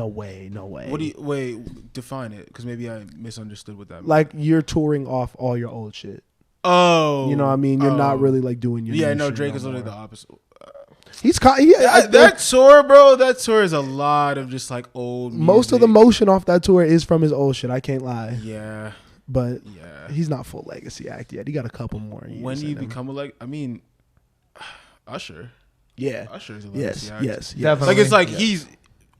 Speaker 3: way.
Speaker 1: What do you wait? Define it, because maybe I misunderstood what that meant.
Speaker 3: Like, you're touring off all your old shit.
Speaker 1: Oh,
Speaker 3: You know what I mean? You're not
Speaker 1: oh.
Speaker 3: really like doing your
Speaker 1: Yeah,
Speaker 3: new
Speaker 1: no,
Speaker 3: shit
Speaker 1: Drake
Speaker 3: no
Speaker 1: is literally
Speaker 3: more.
Speaker 1: the opposite.
Speaker 3: He's that
Speaker 1: That tour, bro. That tour is a lot of just like old.
Speaker 3: most of the
Speaker 1: music.
Speaker 3: motion off that tour is from his old shit. I can't lie,
Speaker 1: Yeah,
Speaker 3: but
Speaker 1: yeah.
Speaker 3: he's not full legacy act yet. He got a couple more years.
Speaker 1: When you
Speaker 3: in him.
Speaker 1: become I mean, Usher.
Speaker 3: yeah,
Speaker 1: Usher is a
Speaker 3: yes,
Speaker 1: legacy act.
Speaker 3: yes,
Speaker 2: Definitely.
Speaker 1: Like, it's like
Speaker 3: yes.
Speaker 1: he's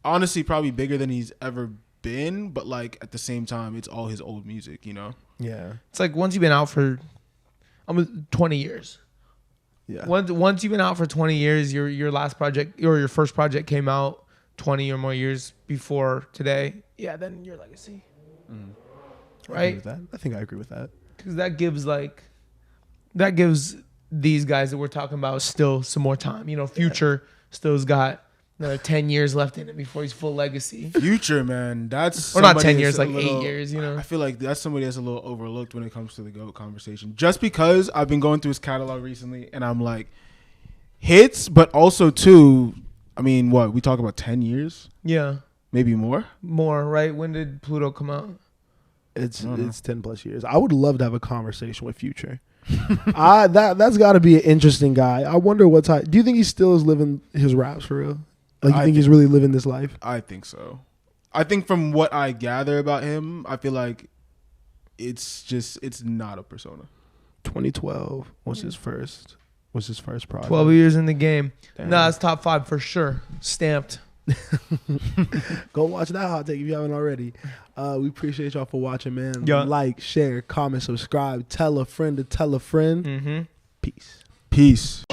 Speaker 1: honestly probably bigger than he's ever been, but like at the same time, it's all his old music. You know.
Speaker 3: yeah,
Speaker 2: It's like once you've been out for almost 20 years.
Speaker 3: yeah.
Speaker 2: Once you've been out for 20 years, your last project or your first project came out 20 or more years before today. Yeah, then your legacy.
Speaker 3: I agree
Speaker 2: Right?
Speaker 3: with that. I think I agree with that.
Speaker 2: Because that gives these guys that we're talking about still some more time. You know, Future still's got another 10 years left in it before he's full legacy.
Speaker 1: Future, man, that's
Speaker 2: Or not
Speaker 1: somebody
Speaker 2: 10
Speaker 1: that's
Speaker 2: years,
Speaker 1: a
Speaker 2: like
Speaker 1: little-
Speaker 2: 8 years, you know.
Speaker 1: I feel like that's somebody that's a little overlooked when it comes to the GOAT conversation. Just because I've been going through his catalog recently, and I'm like, hits, but also too. I mean, what we talk about 10 years,
Speaker 2: Yeah.
Speaker 1: maybe more.
Speaker 2: More, right? When did Pluto come out?
Speaker 3: It's
Speaker 1: I don't know.
Speaker 3: it's 10 plus years. I would love to have a conversation with Future. That's got to be an interesting guy. I wonder what type. Do you think he still is living his raps for real? Like, you
Speaker 1: I
Speaker 3: think he's really living this life?
Speaker 1: I think so. I think from what I gather about him, I feel like it's not a persona.
Speaker 3: 2012 was his first. Was his first project.
Speaker 2: 12 years in the game.
Speaker 3: Damn.
Speaker 2: Nah, it's top 5 for sure. Stamped.
Speaker 3: Go watch that hot take if you haven't already. We appreciate y'all for watching, man.
Speaker 2: Yeah.
Speaker 3: Like, share, comment, subscribe. Tell a friend to tell a friend.
Speaker 2: Mm-hmm.
Speaker 3: Peace.
Speaker 1: Peace.